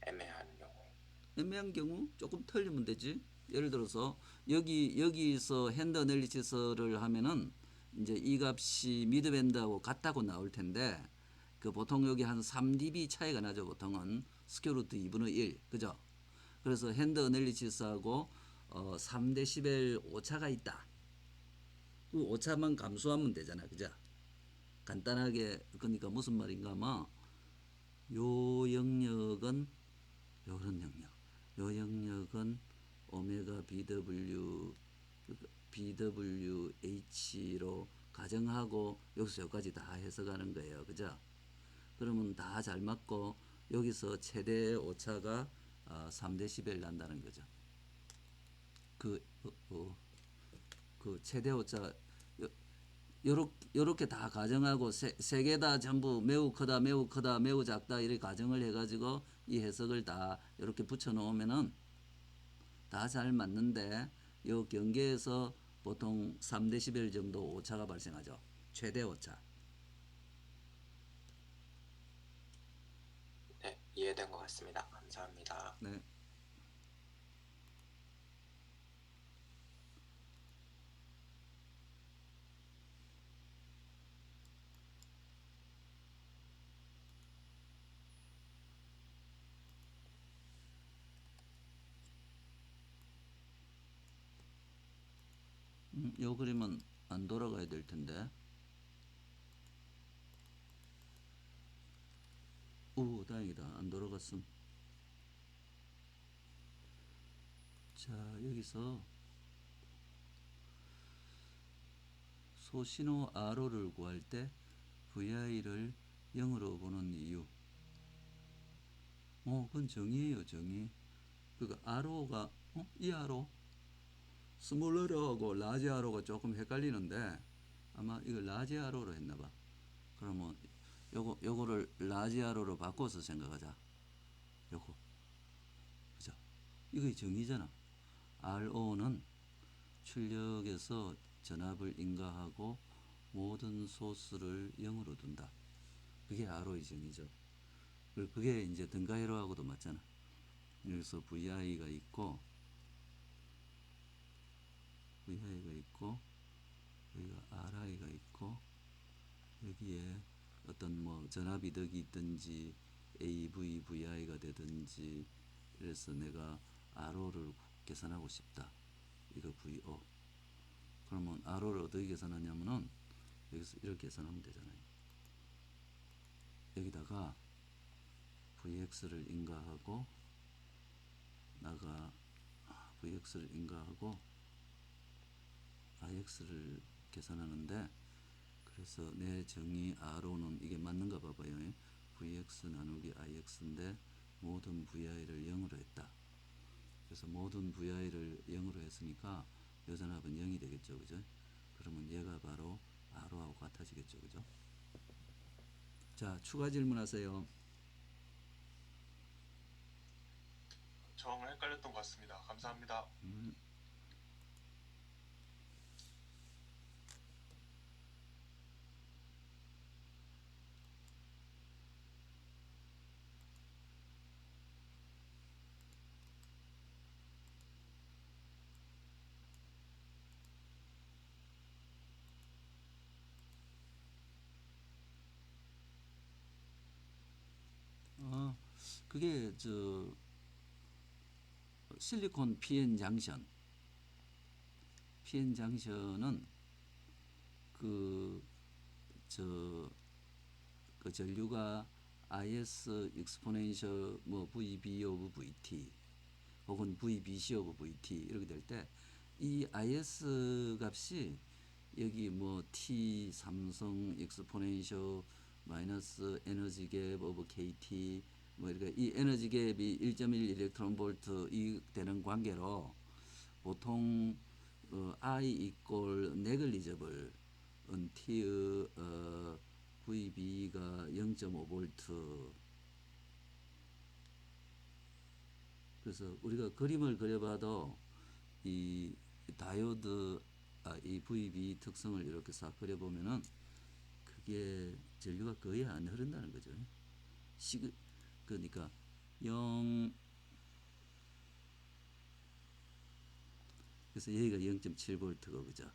Speaker 5: 애매한 경우에.
Speaker 1: 애매한 경우 조금 틀리면 되지. 예를 들어서 여기서 핸드 애널리시스를 하면은 이제 이 값이 미드밴드하고 같다고 나올 텐데, 그 보통 여기 한 3dB 차이가 나죠. 보통은 스퀘어 루트 2분의 1, 그죠? 그래서 핸드 애널리시스하고 3dB 오차가 있다. 그 오차만 감수하면 되잖아, 그죠? 간단하게. 그러니까 무슨 말인가 하면 요 영역은 요런 영역, 요 영역은 오메가 BWH로 가정하고 여기서 여기까지 다 해석하는 거예요, 그죠? 그러면 다 잘 맞고 여기서 최대 오차가 3dB 난다는 거죠. 그 최대 오차 요렇게 다 가정하고 세 개 다 전부 매우 크다, 매우 크다, 매우 작다 이렇게 가정을 해가지고 이 해석을 다 이렇게 붙여 놓으면은 다 잘 맞는데, 요 경계에서 보통 3dB 정도 오차가 발생하죠. 최대 오차.
Speaker 5: 네, 이해된 것 같습니다. 감사합니다.
Speaker 1: 네. 요 그림은 안 돌아가야 될 텐데. 오, 다행이다. 안 돌아갔음. 자, 여기서 소신호 RO를 구할 때 VI를 0으로 보는 이유. 그건 정의예요, 정의. 그러니까 RO가 이 RO 스몰 RO하고 라지 RO가 조금 헷갈리는데 아마 이거 라지 RO로 했나봐. 그러면 요거를 라지 RO로 바꿔서 생각하자. 요거, 그죠? 이거 정의잖아. RO는 출력에서 전압을 인가하고 모든 소스를 0으로 둔다. 그게 RO의 정의죠. 그게 이제 등가회로하고도 맞잖아. 여기서 VI가 있고 여기가 RI가 있고 여기에 어떤 뭐 전압이득이 있든지 AV, VI가 되든지 그래서 내가 RO를 계산하고 싶다. 이거 VO. 그러면 RO를 어떻게 계산하냐면은 여기서 이렇게 계산하면 되잖아요. 여기다가 VX를 인가하고 VX를 인가하고 IX를 계산하는데 그래서 내 정의 RO는 이게 맞는가 봐봐요. VX 나누기 IX인데 모든 VI를 0으로 했다. 그래서 모든 VI를 0으로 했으니까 여전합은 0이 되겠죠. 그죠? 그러면 얘가 바로 RO하고 같아지겠죠. 그죠? 자, 추가 질문하세요.
Speaker 3: 정말 헷갈렸던 것 같습니다. 감사합니다.
Speaker 1: 그게 실리콘 PN 장션은 그 전류가 IS exponential 뭐 VB of VT 혹은 VBC of VT 이렇게 될 때 이 IS 값이 여기 뭐 T 삼성 exponential 마이너스 에너지 갭 오브 KT 뭐 이렇게 이 에너지 갭이 1.1 일렉트론 볼트 이 되는 관계로 보통 I equal negligible T의 VB가 0.5V 그래서 우리가 그림을 그려봐도 이 다이오드 이 VB 특성을 이렇게 싹 그려보면은 그게 전류가 거의 안 흐른다는 거죠. 그러니까 0 그래서 여기가 0.7V가 그죠.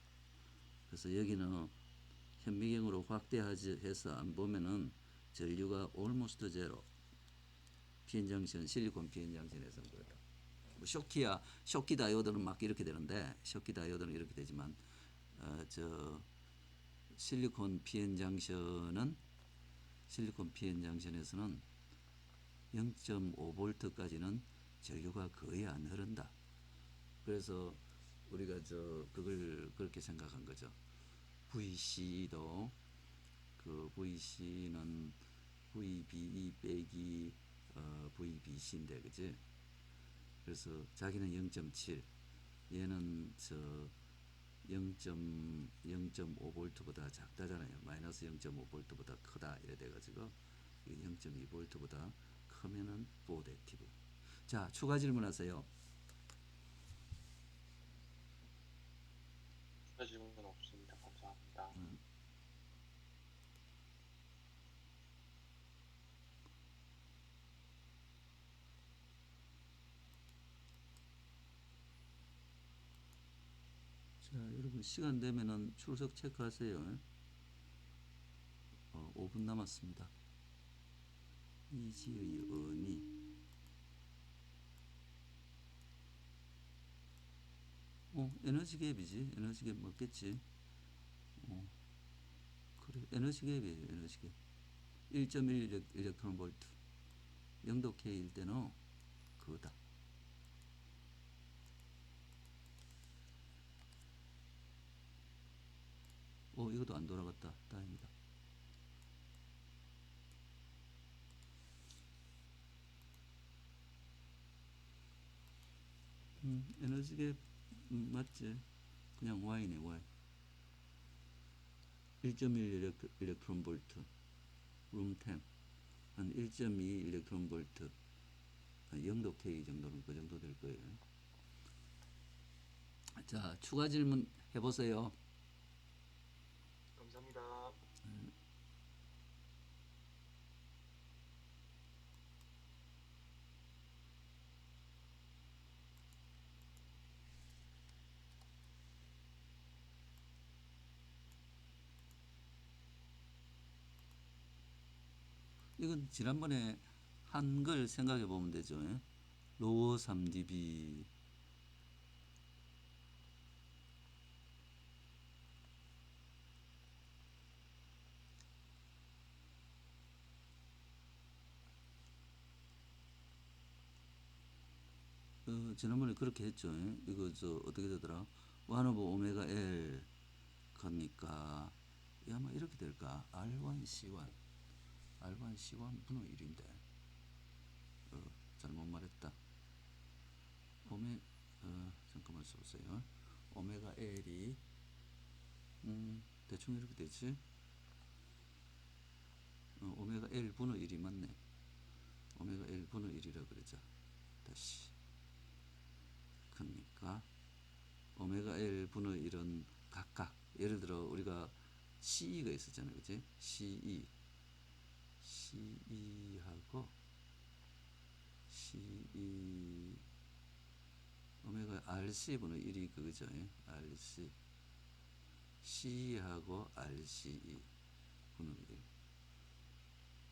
Speaker 1: 그래서 여기는 현미경으로 확대해서 안 보면은 전류가 almost zero. PN장션, 실리콘 PN장션에서는 그래요. 뭐 쇼키 다이오드는 막 이렇게 되는데, 쇼키 다이오드는 이렇게 되지만, 실리콘 PN장션에서는 0.5V까지는 전류가 거의 안 흐른다. 그래서 우리가 그걸 그렇게 생각한 거죠. VC도 그 VC는 VB 빼기 VBC인데 그지? 그래서 자기는 0.7 얘는 0.5V보다 작다잖아요. 마이너스 0.5V보다 크다 이래 돼가지고 0.2V보다 크면은 포데티브. 자, 추가 질문하세요.
Speaker 5: 추가 질문은 없습니다. 감사합니다.
Speaker 1: 자, 여러분 시간 되면은 출석 체크하세요. 5분 남았습니다. 이지의 의미. 에너지 갭이지. 에너지 갭 맞겠지. 그래, 에너지 갭이에요. 에너지 갭. 1.1 일렉트론 볼트. 0도 K일 때는 그거다. 이것도 안 돌아갔다. 다행이다. 에너지 갭 맞지? 그냥 Y네 Y. 1.1 일렉트론 볼트. 룸템. 한 1.2 일렉트론 볼트. 0도 K 정도는 그 정도 될 거예요. 자, 추가 질문 해보세요.
Speaker 3: 감사합니다.
Speaker 1: 이건 지난번에 한 걸 생각해 보면 되죠. 예? 로워 3dB 지난번에 그렇게 했죠. 예? 이거 저 어떻게 되더라? 1 오버 오메가 L 그러니까 이 아마 이렇게 될까? R1C1 R1C1 분의 1인데 잘못 말했다. 잠깐만 써보세요. 오메가 L이 대충 이렇게 되지. 오메가 L 분의 1이 맞네. 오메가 L 분의 1이라 그러자. 다시. 그러니까 오메가 L 분의 1은 각각 예를 들어 우리가 CE가 있었잖아요. 그치? CE하고 CE 오메가 RC 분의 1이 그거죠. RC CE하고 RCE 분의 1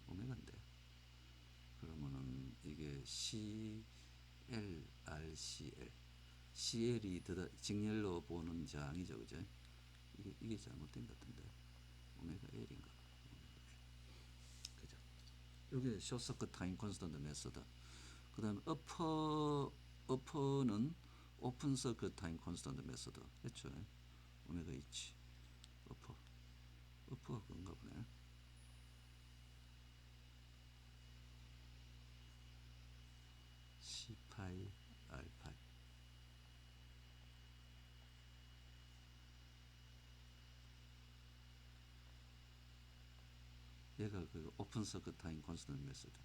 Speaker 1: 오메가인데 그러면은 이게 CL RCL CL이 직렬로 보는 장이죠. 그죠? 이게 잘못된 것 같은데 오메가 L인가 그죠? 이게 숏서킷 타임 콘스턴트 메소드. 그 다음에 어퍼는 오픈 서킷 타임 콘스턴트 메소드 했죠. 오메가 H 어퍼가 그런가 보네. C 파이 R 파이 얘가 그 오픈 서킷 타임 콘스턴트 메소드.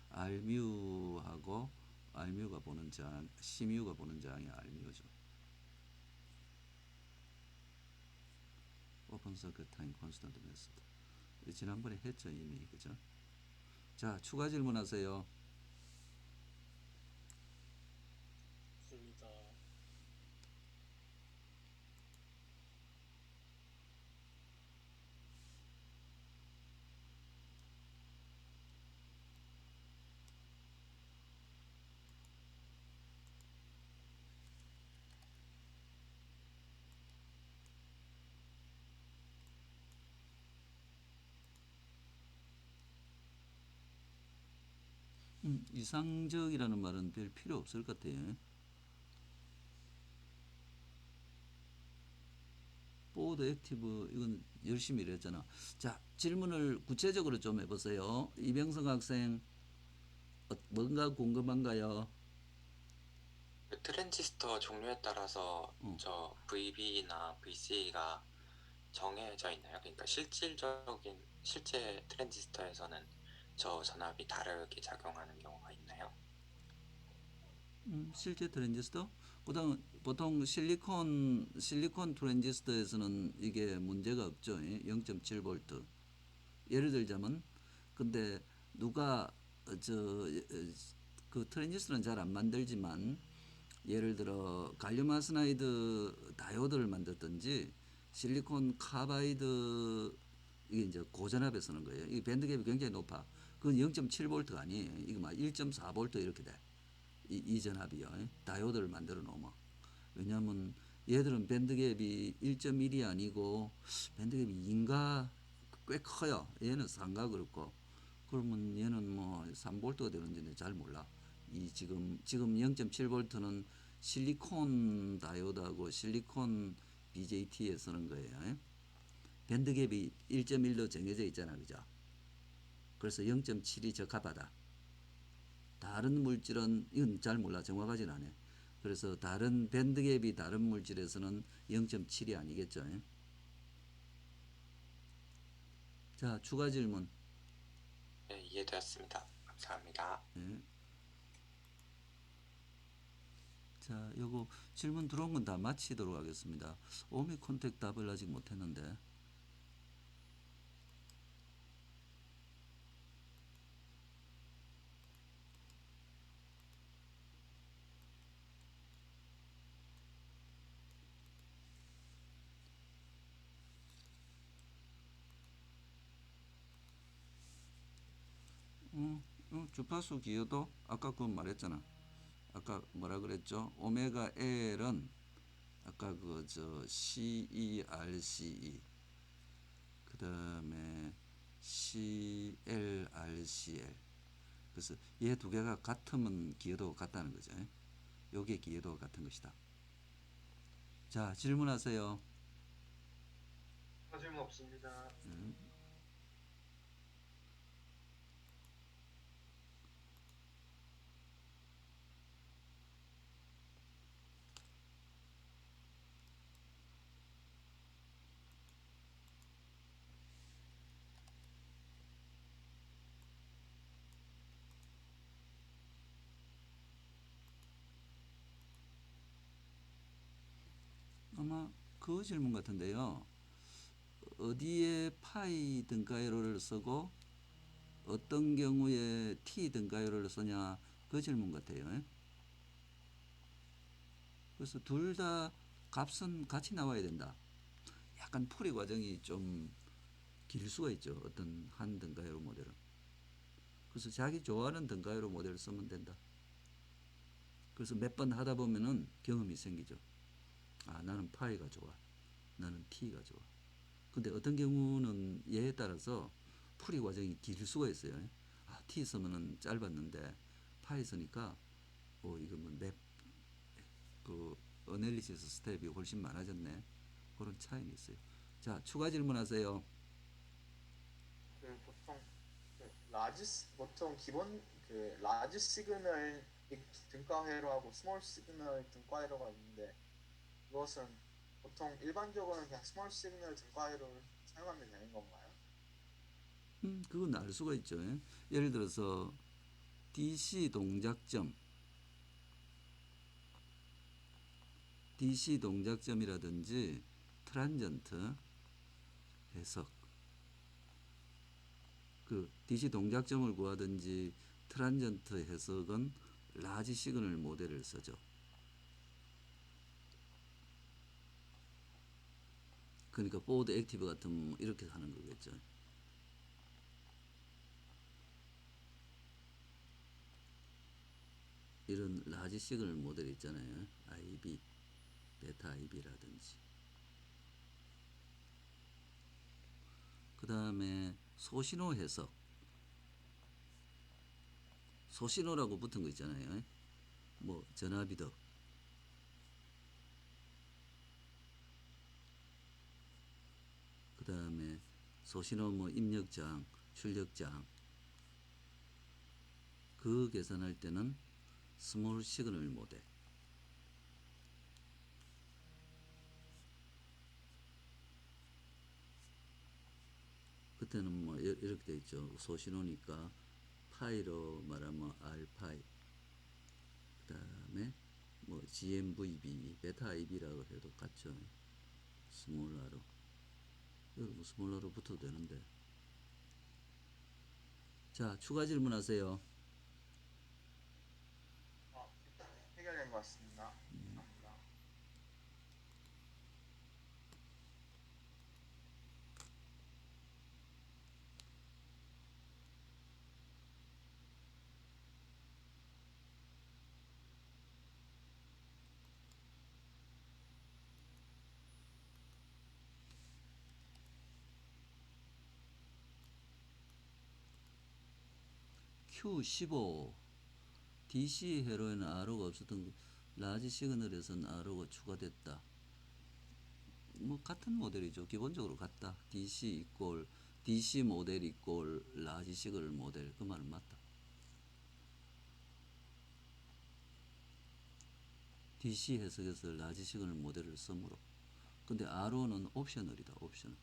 Speaker 1: R뮤하고 R뮤가 보는 장, C뮤가 보는 장이 R뮤죠. 오픈 서킷 타임 콘스턴트 메소드. 지난번에 했죠 이미. 그죠? 자, 추가 질문하세요.
Speaker 2: 있습니다.
Speaker 1: 이상적이라는 말은 별 필요 없을 것 같아요. 보드 액티브 이건 열심히 일했잖아. 자, 질문을 구체적으로 좀 해보세요. 이병성 학생 뭔가 궁금한가요?
Speaker 5: 그 트랜지스터 종류에 따라서 저 VB나 VC가 정해져 있나요? 그러니까 실제 트랜지스터에서는 저 전압이 다르게 작용하는 경우가 있나요?
Speaker 1: 실제 트랜지스터? 그다음 보통 실리콘 트랜지스터에서는 이게 문제가 없죠. 0.7V. 예를 들자면 근데 누가 그 트랜지스터는 잘 안 만들지만 예를 들어 갈륨 아스나이드 다이오드를 만들든지 실리콘 카바이드 이게 이제 고전압에 쓰는 거예요. 이 밴드갭이 굉장히 높아. 그건 0.7V가 아니에요. 이거 막 1.4V 이렇게 돼. 이 전압이요. 다이오드를 만들어 놓으면. 왜냐하면 얘들은 밴드갭이 1.1이 아니고 밴드갭이 2인가 꽤 커요. 얘는 3가 그렇고. 그러면 얘는 뭐 3V가 되는지는 잘 몰라. 이 지금 0.7V는 실리콘 다이오드하고 실리콘 BJT에 쓰는 거예요. 밴드갭이 1.1로 정해져 있잖아. 그죠? 그래서 0.7이 적합하다. 다른 물질은 이건 잘 몰라. 정확하진 않아. 그래서 다른 밴드갭이 다른 물질에서는 0.7이 아니겠죠. 자, 추가 질문.
Speaker 5: 네, 이해되었습니다. 감사합니다.
Speaker 1: 네. 자, 요거 질문 들어온 건 다 마치도록 하겠습니다. 오미 콘택 답을 아직 못했는데. 주파수 기여도 아까 그건 말했잖아. 아까 뭐라 그랬죠? 오메가 L은 아까 그 저 CERCE 그 다음에 CLRCL. 그래서 얘 두 개가 같으면 기여도가 같다는 거죠. 요게 기여도가 같은 것이다. 자, 질문하세요.
Speaker 4: 질문 없습니다.
Speaker 1: 아마 그 질문 같은데요. 어디에 파이 등가위로를 쓰고 어떤 경우에 t 등가위로를 쓰냐 그 질문 같아요. 그래서 둘 다 값은 같이 나와야 된다. 약간 풀이 과정이 좀 길 수가 있죠. 어떤 한 등가위로 모델은. 그래서 자기 좋아하는 등가위로 모델을 쓰면 된다. 그래서 몇 번 하다 보면은 경험이 생기죠. 아, 나는 파이가 좋아. 나는 t가 좋아. 근데 어떤 경우는 얘에 따라서 풀이 과정이 길 수가 있어요. 아, t 쓰면은 짧았는데 파이 쓰니까 이거 뭐 그 어널리시스 스텝이 훨씬 많아졌네. 그런 차이는 있어요. 자, 추가 질문하세요.
Speaker 6: 그 보통 보통 기본 그 라지 시그널 등가 회로하고 스몰 시그널 등가 회로가 있는데 그것은 보통 일반적으로는 그냥 스몰 시그널 등가 회로를 사용하면 되는 건가요?
Speaker 1: 그건 알 수가 있죠. 예를 들어서 DC 동작점이라든지 트란전트 해석, 그 DC 동작점을 구하든지 트란전트 해석은 라지 시그널 모델을 쓰죠. 그러니까 포워드 액티브 같은 이렇게 하는 거겠죠. 이런 라지 시그널 모델 있잖아요. IB, 베타 IB라든지. 그 다음에 소신호 해석. 소신호라고 붙은 거 있잖아요. 뭐 전압이득. 그 다음에 소신호 뭐 입력장, 출력장. 그 계산할 때는 스몰 시그널 모델. 그때는 뭐 이렇게 돼 있죠. 소신호니까 파이로 말하면 R파이. 그 다음에 뭐 GMVB, 베타 IB라고 해도 같죠. 스몰 R로. 여기 뭐 스몰 R로 붙어도 되는데. 자, 추가 질문하세요.
Speaker 6: 해결된 것 같습니다. 감사합니다.
Speaker 1: Q15 DC 회로에는 R호가 없었던 라지 시그널에서는 R호가 추가됐다. 뭐 같은 모델이죠. 기본적으로 같다. DC 모델 이꼴 라지 시그널 모델. 그 말은 맞다. DC 해석에서 라지 시그널 모델을 쓰므로. 근데 R호는 옵셔널이다. 옵셔널.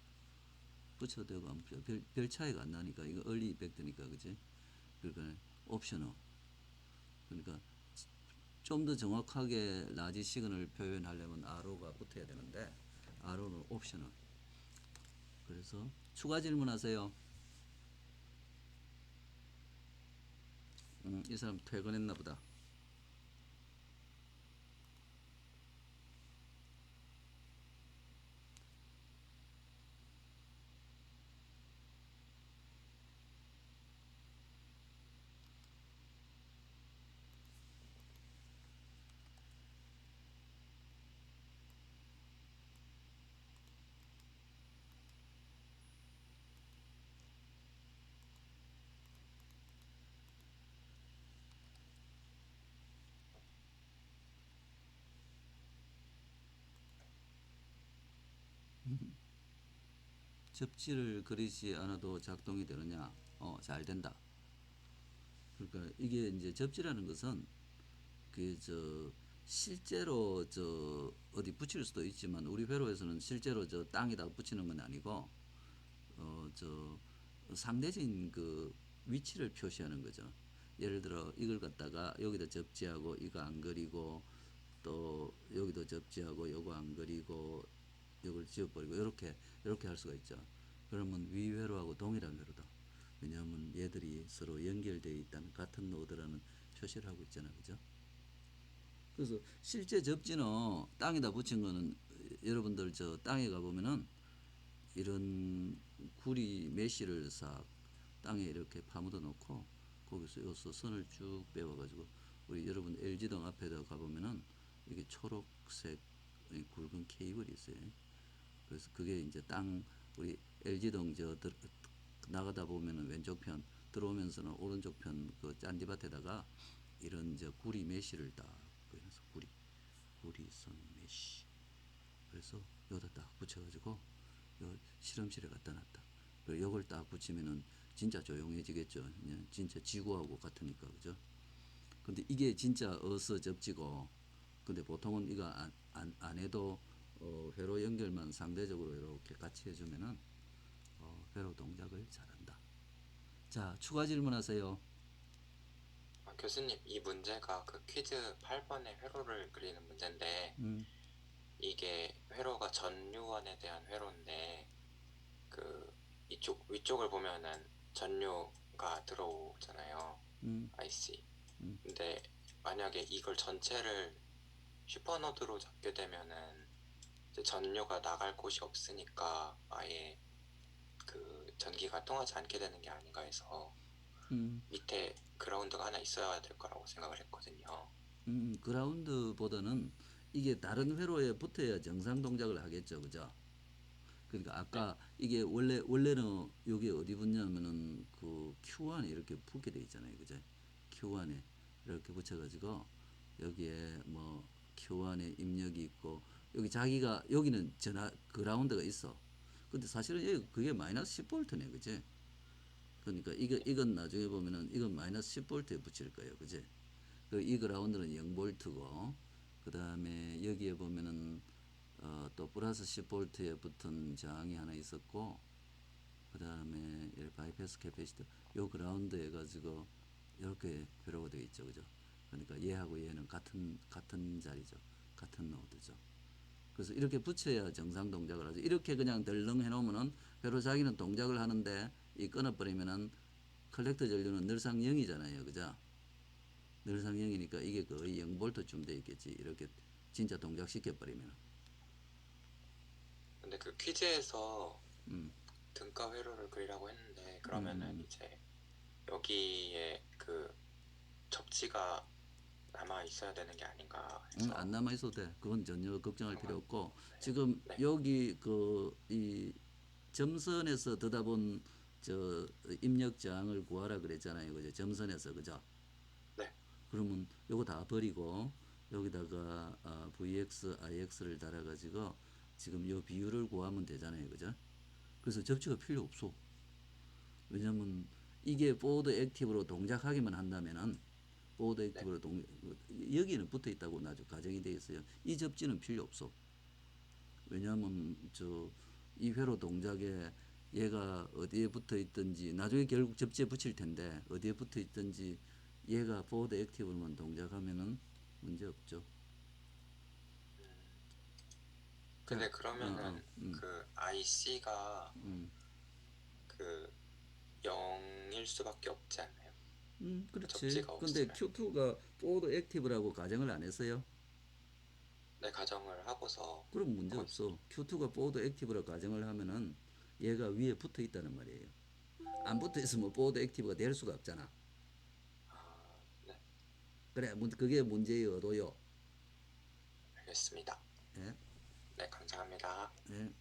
Speaker 1: 붙여도 되고 안 붙여도 별 차이가 안 나니까. 이거 얼리 이펙트니까, 그지? 그러니까 옵셔널. 그러니까 좀 더 정확하게 라지 시그널을 표현하려면 R호가 붙어야 되는데 R호는 옵셔널. 그래서 추가 질문하세요. 이 사람 퇴근했나 보다. 접지를 그리지 않아도 작동이 되느냐? 잘 된다. 그러니까 이게 이제 접지라는 것은 실제로 어디 붙일 수도 있지만 우리 회로에서는 실제로 땅에다 붙이는 건 아니고 상대적인 그 위치를 표시하는 거죠. 예를 들어 이걸 갖다가 여기다 접지하고 이거 안 그리고 또 여기도 접지하고 요거 안 그리고 이걸 지워버리고 이렇게 할 수가 있죠. 그러면 위회로하고 동일한 회로다. 왜냐하면 얘들이 서로 연결되어 있다는 같은 노드라는 표시를 하고 있잖아요. 그죠? 그래서 실제 접지는 땅에다 붙인 거는 여러분들 땅에 가보면은 이런 구리 메쉬를 싹 땅에 이렇게 파묻어 놓고 거기서 여기서 선을 쭉 빼와가지고 우리 여러분 LG등 앞에다 가보면은 이게 초록색 굵은 케이블이 있어요. 그래서 그게 이제 우리 LG등 나가다 보면은 왼쪽 편 들어오면서는 오른쪽 편 그 짠디밭에다가 이런 구리 메쉬를 딱 그래서 구리선 메쉬 그래서 여기다 딱 붙여가지고 요 실험실에 갖다 놨다. 그리고 요걸 딱 붙이면은 진짜 조용해지겠죠. 진짜 지구하고 같으니까 그죠? 근데 이게 진짜 어서 접지고 근데 보통은 이거 안 해도 회로 연결만 상대적으로 이렇게 같이 해주면은 회로 동작을 잘한다. 자, 추가 질문하세요.
Speaker 5: 교수님, 이 문제가 그 퀴즈 8번의 회로를 그리는 문제인데 이게 회로가 전류원에 대한 회로인데 그 이쪽 위쪽을 보면은 전류가 들어오잖아요. IC. 근데 만약에 이걸 전체를 슈퍼노드로 잡게 되면은 이제 전류가 나갈 곳이 없으니까 아예 그 전기가 통하지 않게 되는 게 아닌가 해서 밑에 그라운드가 하나 있어야 될 거라고 생각을 했거든요.
Speaker 1: 그라운드보다는 이게 다른 회로에 붙어야 정상 동작을 하겠죠, 그죠? 그러니까 아까 이게 원래는 여기 어디 붙냐면은 그 Q1에 이렇게 붙게 돼 있잖아요, 그죠? Q1에 이렇게 붙여가지고 여기에 뭐 Q1에 입력이 있고 여기 여기는 그라운드가 있어. 근데 사실은 여기 그게 마이너스 10V네, 그지? 그러니까 이건 나중에 보면은 이건 마이너스 10V에 붙일 거예요, 그지? 이 그라운드는 0V고 그 다음에 여기에 보면은 또 플러스 10V에 붙은 저항이 하나 있었고 그 다음에 바이패스 캐패시터 요 그라운드 해가지고 이렇게 회로가 되어 있죠, 그죠? 그러니까 얘하고 얘는 같은 자리죠, 같은 노드죠. 그래서 이렇게 붙여야 정상 동작을 하죠. 이렇게 그냥 덜렁 해놓으면은 회로 자기는 동작을 하는데 이 끊어버리면은 컬렉터 전류는 늘상 0이잖아요, 그죠? 늘상 0이니까 이게 거의 0V쯤 돼 있겠지. 이렇게 진짜 동작시켜 버리면.
Speaker 5: 근데 그 퀴즈에서 등가 회로를 그리라고 했는데 그러면은 이제 여기에 그 접지가 남아 있어야 되는 게 아닌가 해서
Speaker 1: 안 남아 있어도 돼. 그건 전혀 걱정할 필요 없고
Speaker 5: 네.
Speaker 1: 지금
Speaker 5: 네.
Speaker 1: 여기 이 점선에서 드다본 입력 저항을 구하라 그랬잖아요, 그죠? 점선에서 그죠?
Speaker 5: 네.
Speaker 1: 그러면 요거 다 버리고 여기다가 VX, IX를 달아가지고 지금 요 비율을 구하면 되잖아요, 그죠? 그래서 접지가 필요 없어. 왜냐면 이게 포워드 액티브로 동작하기만 한다면은 포워드 액티브로 여기는 붙어 있다고 나중 가정이 되어 있어요. 이 접지는 필요 없어. 왜냐면 이 회로 동작에 얘가 어디에 붙어 있든지 나중에 결국 접지에 붙일 텐데 어디에 붙어 있든지 얘가 포워드 액티브로만 동작하면은 문제 없죠.
Speaker 5: 근데 그러면은 그 IC가 그 0일 수밖에 없지 않나요?
Speaker 1: 그렇지.
Speaker 5: 접지가
Speaker 1: 근데
Speaker 5: 없으면.
Speaker 1: Q2가 포워드 액티브라고 가정을 안 했어요?
Speaker 5: 네, 가정을 하고서
Speaker 1: 그럼 문제
Speaker 5: 하고
Speaker 1: 없어. Q2가 포워드 액티브라고 가정을 하면은 얘가 위에 붙어 있다는 말이에요. 안 붙어 있으면 포워드 액티브가 될 수가 없잖아.
Speaker 5: 네,
Speaker 1: 그래, 그게 문제의 의도요.
Speaker 5: 알겠습니다.
Speaker 1: 예?
Speaker 5: 네, 감사합니다.
Speaker 1: 예?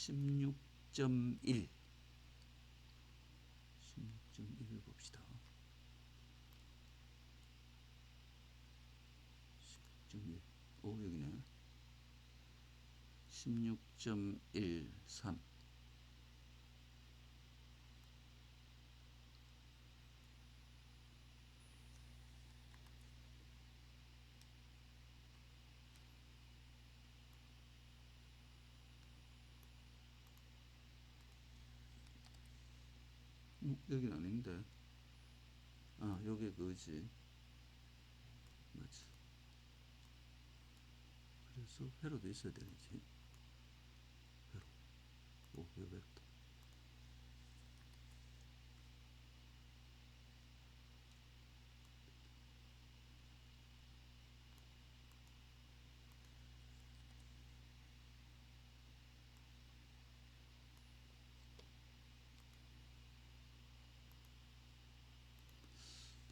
Speaker 1: 16.1 16.1 봅시다. 16.1 오 여기네. 16.13 여긴 아닌데. 아, 여기 그거지. 맞지. 그래서 회로도 있어야 되겠지. 회로. 오, 여기 회로다.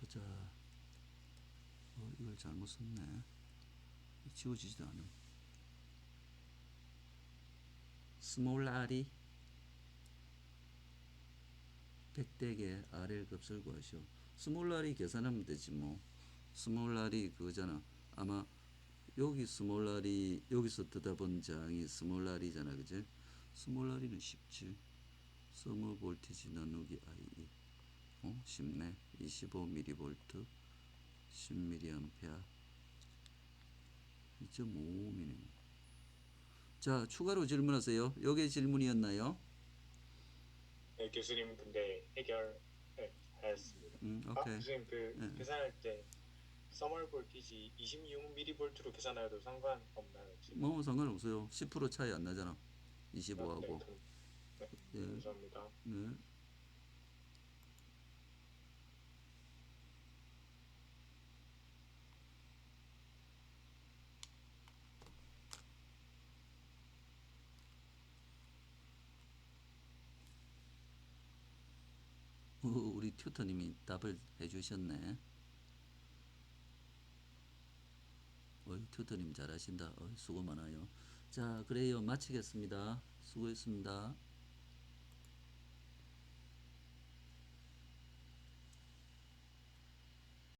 Speaker 1: 보자. 이걸 잘못 썼네. 지워지지도 않아. 스몰 r이 100대개 RL 값을 구하시오. 스몰 r이 계산하면 되지 뭐. 스몰 r이 그거잖아. 아마 여기 스몰 r이 여기서 뜯어본 장이 스몰 r이잖아, 그지? 스몰 r는 쉽지. 서머 볼티지 나누기 IE. 쉽네. 25mV 10mA 2.5mm. 자, 추가로 질문하세요. 요게 질문이었나요?
Speaker 7: 네, 교수님 근데 해결했습니다.
Speaker 1: 오케이.
Speaker 7: 교수님 그
Speaker 1: 네.
Speaker 7: 계산할 때 서멀 볼티지 26mV로 계산해도 상관없나요? 지금?
Speaker 1: 뭐 상관없어요. 10% 차이 안 나잖아.
Speaker 7: 네,
Speaker 1: 25하고. 예.
Speaker 7: 감사합니다.
Speaker 1: 네. 우리 튜터님이 답을 해주셨네. 튜터님 잘하신다. 수고 많아요. 자, 그래요. 마치겠습니다. 수고했습니다.